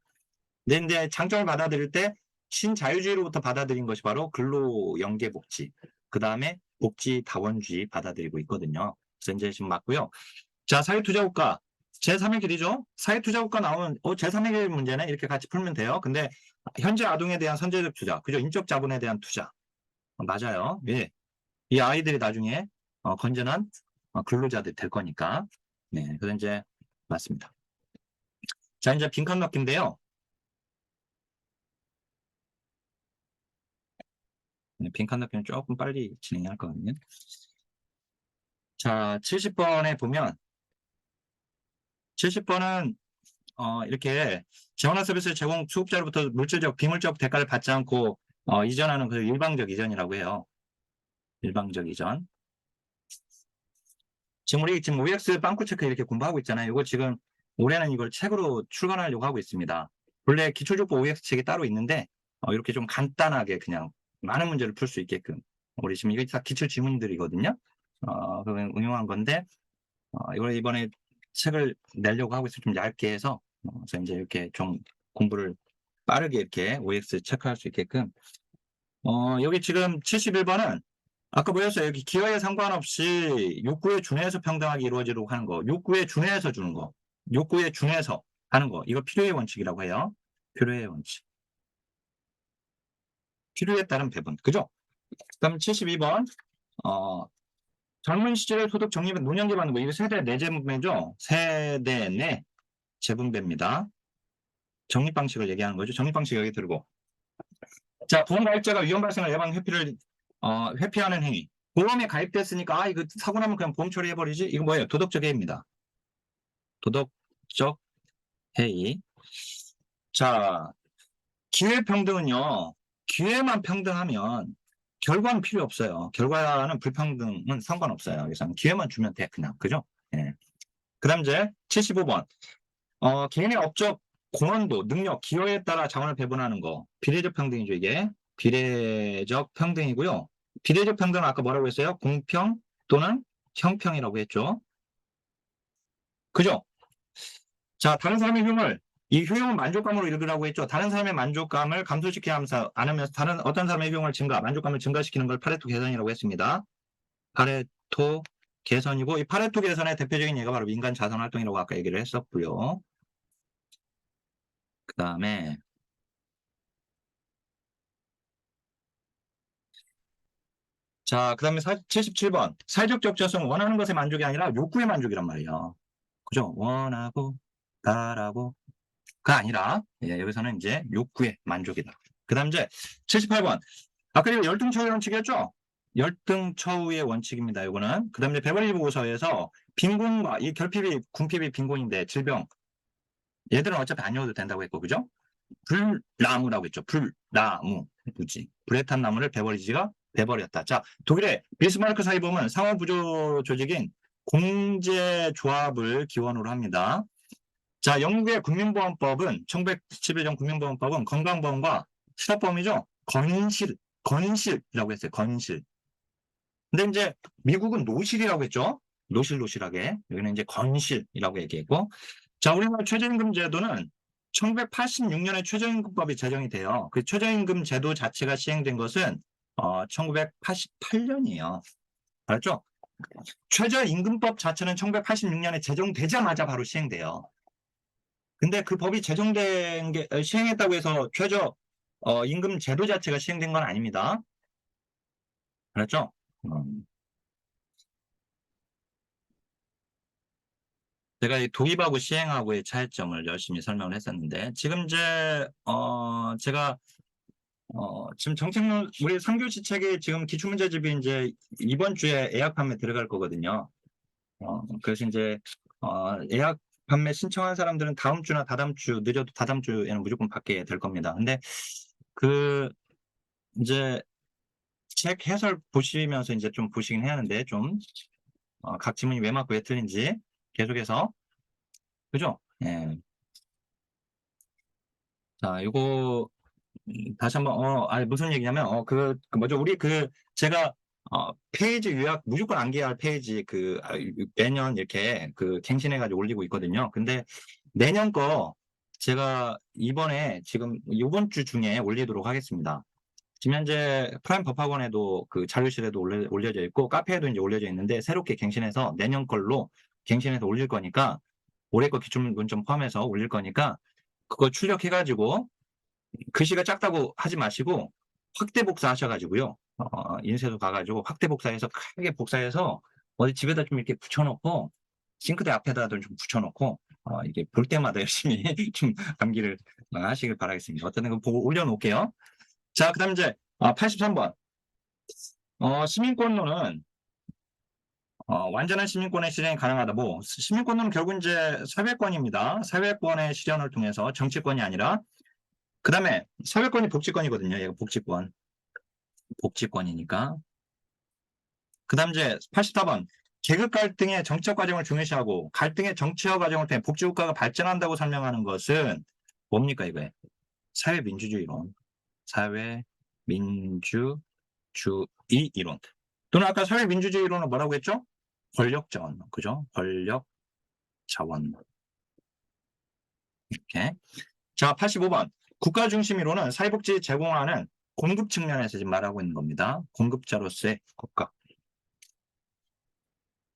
근데 장점을 받아들일 때 신자유주의로부터 받아들인 것이 바로 근로연계복지, 그 다음에 복지다원주의 받아들이고 있거든요. 그래서 이제 지금 맞고요. 자, 사회투자국가 제3의 길이죠. 사회투자국가 나오면 제3의 길 문제는 이렇게 같이 풀면 돼요. 근데 현재 아동에 대한 선제적 투자, 그죠? 인적 자본에 대한 투자. 맞아요. 예. 이 아이들이 나중에 건전한 근로자들이 될 거니까. 네, 그래서 이제 맞습니다. 자, 이제 빈칸 넣기인데요. 네, 빈칸 넣기는 조금 빨리 진행할 거거든요. 자, 70번에 보면 70번은 이렇게 재원화 서비스 제공 수급자로부터 물질적, 비물적 대가를 받지 않고 이전하는 그 일방적 이전이라고 해요. 일방적 이전. 지금 OX 빵꾸 체크 이렇게 공부하고 있잖아요. 이거 지금 올해는 이걸 책으로 출간하려고 하고 있습니다. 원래 기초족보 OX 책이 따로 있는데 이렇게 좀 간단하게 그냥 많은 문제를 풀 수 있게끔 우리 지금 이게 다 기출 지문들이거든요. 그걸 응용한 건데 이걸 이번에 책을 내려고 하고 있어요. 좀 얇게 해서 그래서 이제 이렇게 좀 공부를 빠르게 이렇게 OX 체크할 수 있게끔 여기 지금 71번은 아까 뭐였어요? 여기 기여에 상관없이 욕구에 준해서 평등하게 이루어지도록 하는 거. 욕구에 준해서 주는 거. 욕구에 준해서 하는 거. 이거 필요의 원칙이라고 해요. 필요의 원칙. 필요에 따른 배분. 그죠? 그다음 72번. 젊은 시절에 소득 적립 노년기 받는 거. 이거 세대 내 재분배죠? 세대 내 재분배입니다. 적립 방식을 얘기하는 거죠. 적립 방식 여기 들고. 자, 보험가입자가 위험 발생을 예방 회피하는 행위. 보험에 가입됐으니까 이거 사고 나면 그냥 보험 처리해버리지? 이거 뭐예요? 도덕적 해이입니다. 도덕적 해이. 자, 기회평등은요. 기회만 평등하면 결과는 필요 없어요. 결과는 불평등은 상관없어요. 그래서 기회만 주면 돼 그냥. 그죠? 예. 그 다음 이제 75번. 개인의 업적 공헌도, 능력, 기여에 따라 자원을 배분하는 거. 비례적 평등이죠, 이게. 비례적 평등이고요. 비례적 평등은 아까 뭐라고 했어요? 공평 또는 형평이라고 했죠. 그죠? 자, 다른 사람의 효용을, 이 효용을 만족감으로 읽으라고 했죠. 다른 사람의 만족감을 감소시키지 않으면서 다른 어떤 사람의 효용을 만족감을 증가시키는 걸 파레토 개선이라고 했습니다. 파레토 개선이고, 이 파레토 개선의 대표적인 예가 바로 민간 자선 활동이라고 아까 얘기를 했었고요. 그 다음에 자, 그 다음에 77번. 사회적 적절성은 원하는 것의 만족이 아니라 욕구의 만족이란 말이에요. 그죠? 원하고, 바라고, 가 아니라, 여기서는 이제 욕구의 만족이다. 그 다음 이제 78번. 아까 이거 열등처우의 원칙이었죠? 열등처우의 원칙입니다. 이거는. 그 다음에 베버리 보고서에서 빈곤과 이 결핍이, 궁핍이 빈곤인데 질병. 얘들은 어차피 안 읽어도 된다고 했고, 그죠? 불나무라고 했죠. 불나무. 무지. 불에 탄 나무를 베버리지가 내버렸다. 자, 독일의 비스마르크 사이범은 상호부조 조직인 공제조합을 기원으로 합니다. 자, 영국의 국민보험법은 1911년 국민보험법은 건강보험과 실업보험이죠. 건실이라고 했어요. 건실. 근데 이제 미국은 노실이라고 했죠. 노실하게. 여기는 이제 건실이라고 얘기했고. 자, 우리나라 최저임금 제도는 1986년에 최저임금법이 제정이 돼요. 그 최저임금 제도 자체가 시행된 것은 1988년이에요. 알았죠? 최저임금법 자체는 1986년에 제정되자마자 바로 시행돼요. 근데 그 법이 제정된 게 시행했다고 해서 최저 임금 제도 자체가 시행된 건 아닙니다. 알았죠? 제가 이 도입하고 시행하고의 차이점을 열심히 설명을 했었는데 지금 이제 제가 지금 정책론 우리 3교시 책이 지금 기출문제집이 이제 이번 주에 예약 판매 들어갈 거거든요. 그래서 이제 예약 판매 신청한 사람들은 다음 주나 다다음 주 늦어도 다다음 주에는 무조건 받게 될 겁니다. 근데 그 이제 책 해설 보시면서 이제 좀 보시긴 해야 하는데 좀 각 지문이 왜 맞고 왜 틀린지 계속해서 그죠? 예. 자, 이거 다시 한번 무슨 얘기냐면 뭐죠? 우리 제가 페이지 요약 무조건 암기해야 할 페이지 매년 이렇게 갱신해가지고 올리고 있거든요. 근데 내년 거 제가 이번에 지금 이번 주 중에 올리도록 하겠습니다. 지금 현재 프라임 법학원에도 자료실에도 올려져 있고 카페에도 이제 올려져 있는데 새롭게 갱신해서 내년 걸로 갱신해서 올릴 거니까 올해 거 기출문 좀 포함해서 올릴 거니까 그거 출력해가지고 글씨가 작다고 하지 마시고 확대 복사하셔가지고요. 인쇄소 가가지고 확대 복사해서 크게 복사해서 어디 집에다 좀 이렇게 붙여놓고 싱크대 앞에다도 좀 붙여놓고 이게 볼 때마다 열심히 좀 암기를 하시길 바라겠습니다. 어쨌든 그 보고 올려놓을게요. 자, 그다음 이제 83번. 시민권론은 완전한 시민권의 실현이 가능하다. 시민권론은 결국 이제 사회권입니다. 사회권의 실현을 통해서 정치권이 아니라 그 다음에 사회권이 복지권이거든요. 얘가 복지권이니까. 그 다음 이제 84번. 계급 갈등의 정치적 과정을 중요시하고 갈등의 정치화 과정을 통해 복지국가가 발전한다고 설명하는 것은 뭡니까 이거예요? 사회민주주의 이론. 또는 아까 사회민주주의 이론은 뭐라고 했죠? 권력자원, 그죠? 권력자원. 이렇게. 자, 85번. 국가중심 이론은 사회복지 제공하는 공급 측면에서 지금 말하고 있는 겁니다. 공급자로서의 국가.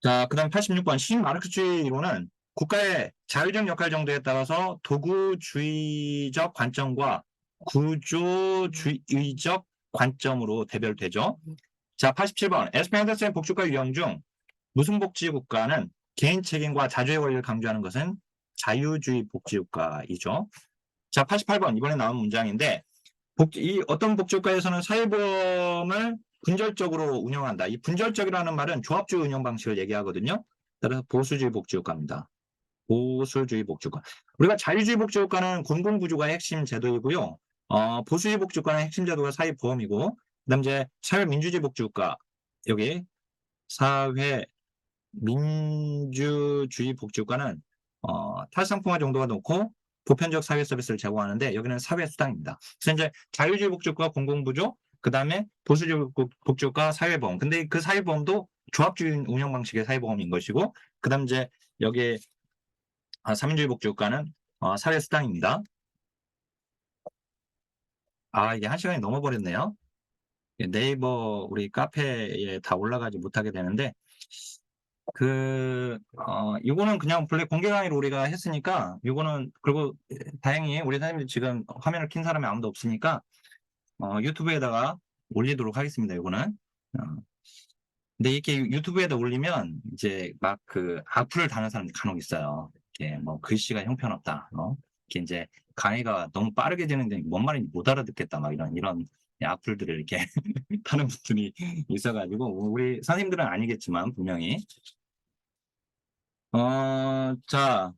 자, 그 다음 86번. 신마르크주의 이론은 국가의 자율적 역할 정도에 따라서 도구주의적 관점과 구조주의적 관점으로 대별되죠. 자, 87번. 에스페 핸더슨의 복지국가 유형 중 무슨 복지국가는 개인 책임과 자주의 권리를 강조하는 것은 자유주의 복지국가이죠. 자, 88번. 이번에 나온 문장인데 이 어떤 복지국가에서는 사회보험을 분절적으로 운영한다. 이 분절적이라는 말은 조합주의 운영 방식을 얘기하거든요. 따라서 보수주의 복지국가입니다. 보수주의 복지국가. 우리가 자유주의 복지국가는 공공구조가 핵심 제도이고요. 보수주의 복지국가는 핵심 제도가 사회보험이고, 그다음 이제 사회민주주의 복지국가 여기 사회민주주의 복지국가는 탈상품화 정도가 높고 보편적 사회 서비스를 제공하는데 여기는 사회수당입니다. 그래서 이제 자유주의 복지국가 공공구조, 그 다음에 보수주의 복지국가 사회보험. 근데 그 사회보험도 조합주의 운영 방식의 사회보험인 것이고, 그 다음 이제 여기 사민주의 복지국가는 사회수당입니다. 이게 1시간이 넘어버렸네요. 네이버 우리 카페에 다 올라가지 못하게 되는데, 이거는 그냥 본래 공개 강의로 우리가 했으니까, 이거는, 그리고 다행히 우리 선생님들 지금 화면을 킨 사람이 아무도 없으니까, 유튜브에다가 올리도록 하겠습니다, 이거는. 근데 이렇게 유튜브에다 올리면, 이제 막 악플을 다는 사람들이 간혹 있어요. 이렇게 뭐 글씨가 형편없다, 이렇게 이제 강의가 너무 빠르게 되는데 뭔 말인지 못 알아듣겠다, 막 이런 악플들을 이렇게 하는 분들이 있어가지고, 우리 선생님들은 아니겠지만, 분명히. 자,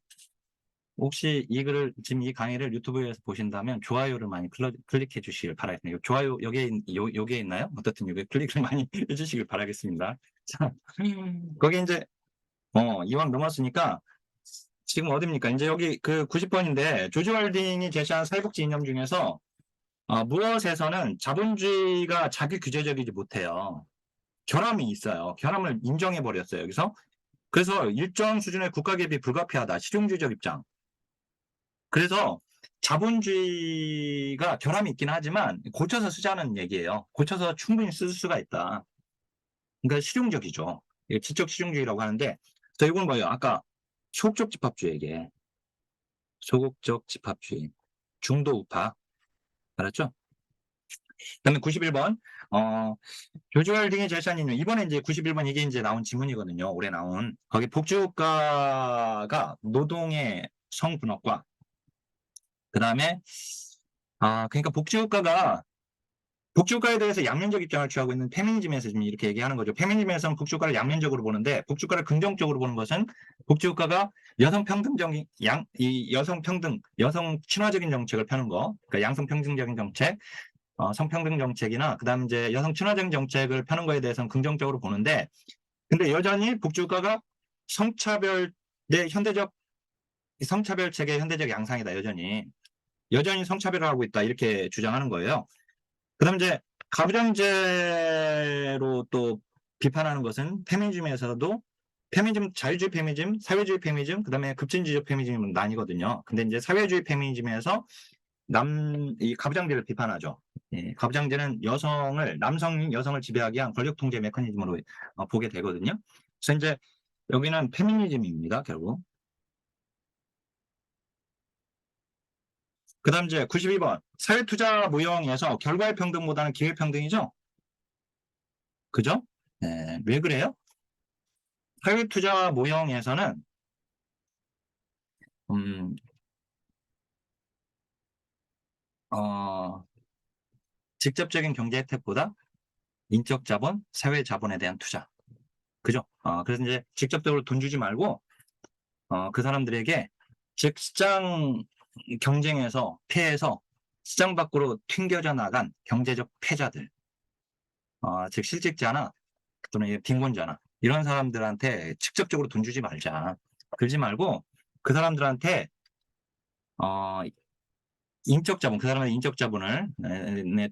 혹시 이 글을, 지금 이 강의를 유튜브에서 보신다면 좋아요를 많이 클릭해 주시길 바라겠습니다. 좋아요, 여기에 있나요? 어떻든 여기 클릭을 많이 해주시길 바라겠습니다. 자, 거기 이제, 이왕 넘었으니까, 지금 어딥니까? 이제 여기 90번인데, 조지 월딩이 제시한 사회복지 이념 중에서, 무엇에서는 자본주의가 자기 규제적이지 못해요. 결함이 있어요. 결함을 인정해버렸어요, 여기서. 그래서 일정 수준의 국가 개입이 불가피하다. 실용주의적 입장. 그래서 자본주의가 결함이 있긴 하지만 고쳐서 쓰자는 얘기예요. 고쳐서 충분히 쓸 수가 있다. 그러니까 실용적이죠. 이게 지적 실용주의라고 하는데, 이건 뭐예요? 아까 소극적 집합주의 얘기해. 소극적 집합주의. 중도 우파. 알았죠? 그다음에 91번. 조지 월딩의 제시한 이념. 이번에 이제 91번 이게 이제 나온 지문이거든요. 올해 나온. 거기 복지국가가 노동의 성분업과 그다음에 그러니까 복지국가에 대해서 양면적 입장을 취하고 있는 페미니즘에서 지금 이렇게 얘기하는 거죠. 페미니즘에서는 복지국가를 양면적으로 보는데 복지국가를 긍정적으로 보는 것은 복지국가가 여성 친화적인 정책을 펴는 거, 그러니까 양성 평등적인 정책, 성평등 정책이나 그다음 이제 여성 친화적인 정책을 펴는 거에 대해서는 긍정적으로 보는데, 근데 여전히 복지국가가 성차별 체계의 현대적 양상이다. 여전히 성차별을 하고 있다. 이렇게 주장하는 거예요. 그다음 이제 가부장제로 또 비판하는 것은 페미니즘에서도 자유주의 페미니즘, 사회주의 페미니즘, 그다음에 급진주의적 페미니즘은 나뉘거든요. 근데 이제 사회주의 페미니즘에서 이 가부장제를 비판하죠. 예, 가부장제는 남성이 여성을 지배하기 위한 권력 통제 메커니즘으로 보게 되거든요. 그래서 이제 여기는 페미니즘입니다, 결국. 그 다음 이제 92번. 사회투자 모형에서 결과의 평등보다는 기회 평등이죠? 그죠? 네, 왜 그래요? 사회투자 모형에서는, 음, 직접적인 경제 혜택보다 인적 자본, 사회 자본에 대한 투자. 그죠? 그래서 이제 직접적으로 돈 주지 말고, 그 사람들에게, 즉, 시장 경쟁에서 피해서 시장 밖으로 튕겨져 나간 경제적 패자들, 즉, 실직자나 또는 빈곤자나 이런 사람들한테 직접적으로 돈 주지 말자. 그러지 말고 그 사람들한테 어 인적 자본, 그 사람의 인적 자본을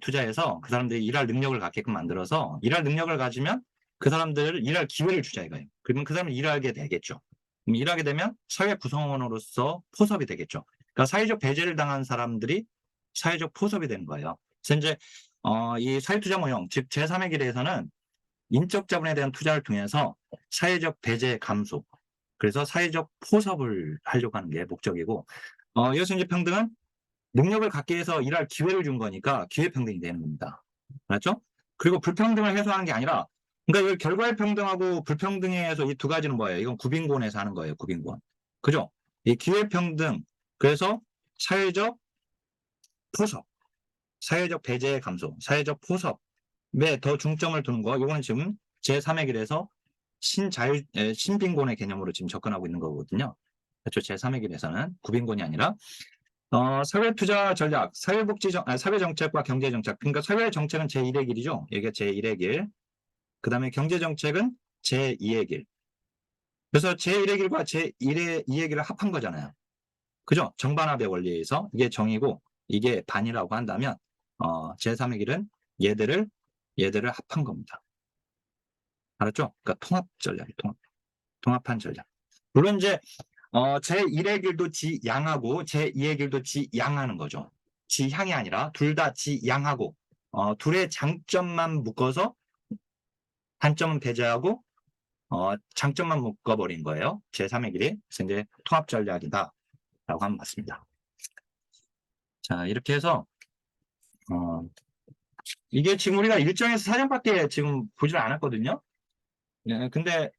투자해서 그 사람들이 일할 능력을 갖게끔 만들어서 일할 능력을 가지면 그 사람들을 일할 기회를 주자 이거예요. 그러면 그 사람이 일하게 되겠죠. 그럼 일하게 되면 사회 구성원으로서 포섭이 되겠죠. 그러니까 사회적 배제를 당한 사람들이 사회적 포섭이 되는 거예요. 그래서 이제 이 사회투자 모형, 즉 제3의 길에서는 인적 자본에 대한 투자를 통해서 사회적 배제 감소, 그래서 사회적 포섭을 하려고 하는 게 목적이고, 이것은 이제 평등은 능력을 갖게 해서 일할 기회를 준 거니까 기회평등이 되는 겁니다. 맞죠? 그리고 불평등을 해소하는 게 아니라, 그러니까 이 결과의 평등하고 불평등에서 이 두 가지는 뭐예요? 이건 구빈곤에서 하는 거예요, 구빈곤. 그죠? 이 기회평등, 그래서 사회적 포섭, 사회적 배제 감소, 사회적 포섭에 더 중점을 두는 거, 이거는 지금 제3의 길에서 신빈곤의 개념으로 지금 접근하고 있는 거거든요. 그렇죠? 제3의 길에서는 구빈곤이 아니라 사회투자 전략, 사회정책과 경제정책. 그러니까 사회정책은 제1의 길이죠. 이게 제1의 길. 그 다음에 경제정책은 제2의 길. 그래서 제1의 길과 제2의 길을 합한 거잖아요. 그죠? 정반합의 원리에서 이게 정이고 이게 반이라고 한다면 제3의 길은 얘들을 합한 겁니다. 알았죠? 그러니까 통합 전략이 통합한 전략. 물론 이제 제1의 길도 지양하고 제2의 길도 지양하는 거죠. 지향이 아니라 둘 다 지양하고 둘의 장점만 묶어서 단점은 배제하고 장점만 묶어버린 거예요. 제3의 길이. 그래서 이제 통합 전략이다 라고 하면 맞습니다. 자, 이렇게 해서 이게 지금 우리가 1장에서 4장밖에 지금 보질 않았거든요. 네, 근데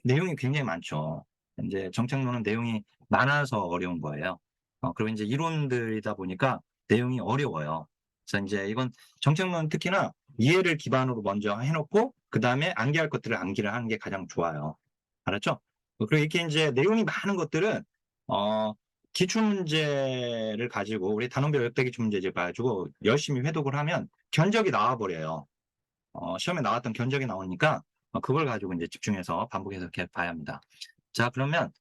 내용이 굉장히 많죠. 이제 정책론은 내용이 많아서 어려운 거예요. 그리고 이제 이론들이다 보니까 내용이 어려워요. 그래서 이제 이건 정책론 특히나 이해를 기반으로 먼저 해놓고 그 다음에 암기할 것들을 암기를 하는 게 가장 좋아요. 알았죠? 그리고 이렇게 이제 내용이 많은 것들은 기출문제를 가지고 우리 단원별 역대 기출문제를 가지고 열심히 회독을 하면 견적이 나와버려요. 시험에 나왔던 견적이 나오니까 그걸 가지고 이제 집중해서 반복해서 이렇게 봐야 합니다. 자, 그러면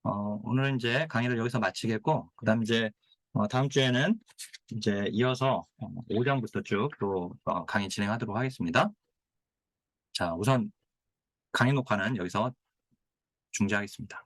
오늘은 이제 강의를 여기서 마치겠고, 그 다음 이제 다음 주에는 이제 이어서 5장부터 쭉 또 강의 진행하도록 하겠습니다. 자, 우선 강의 녹화는 여기서 중지하겠습니다.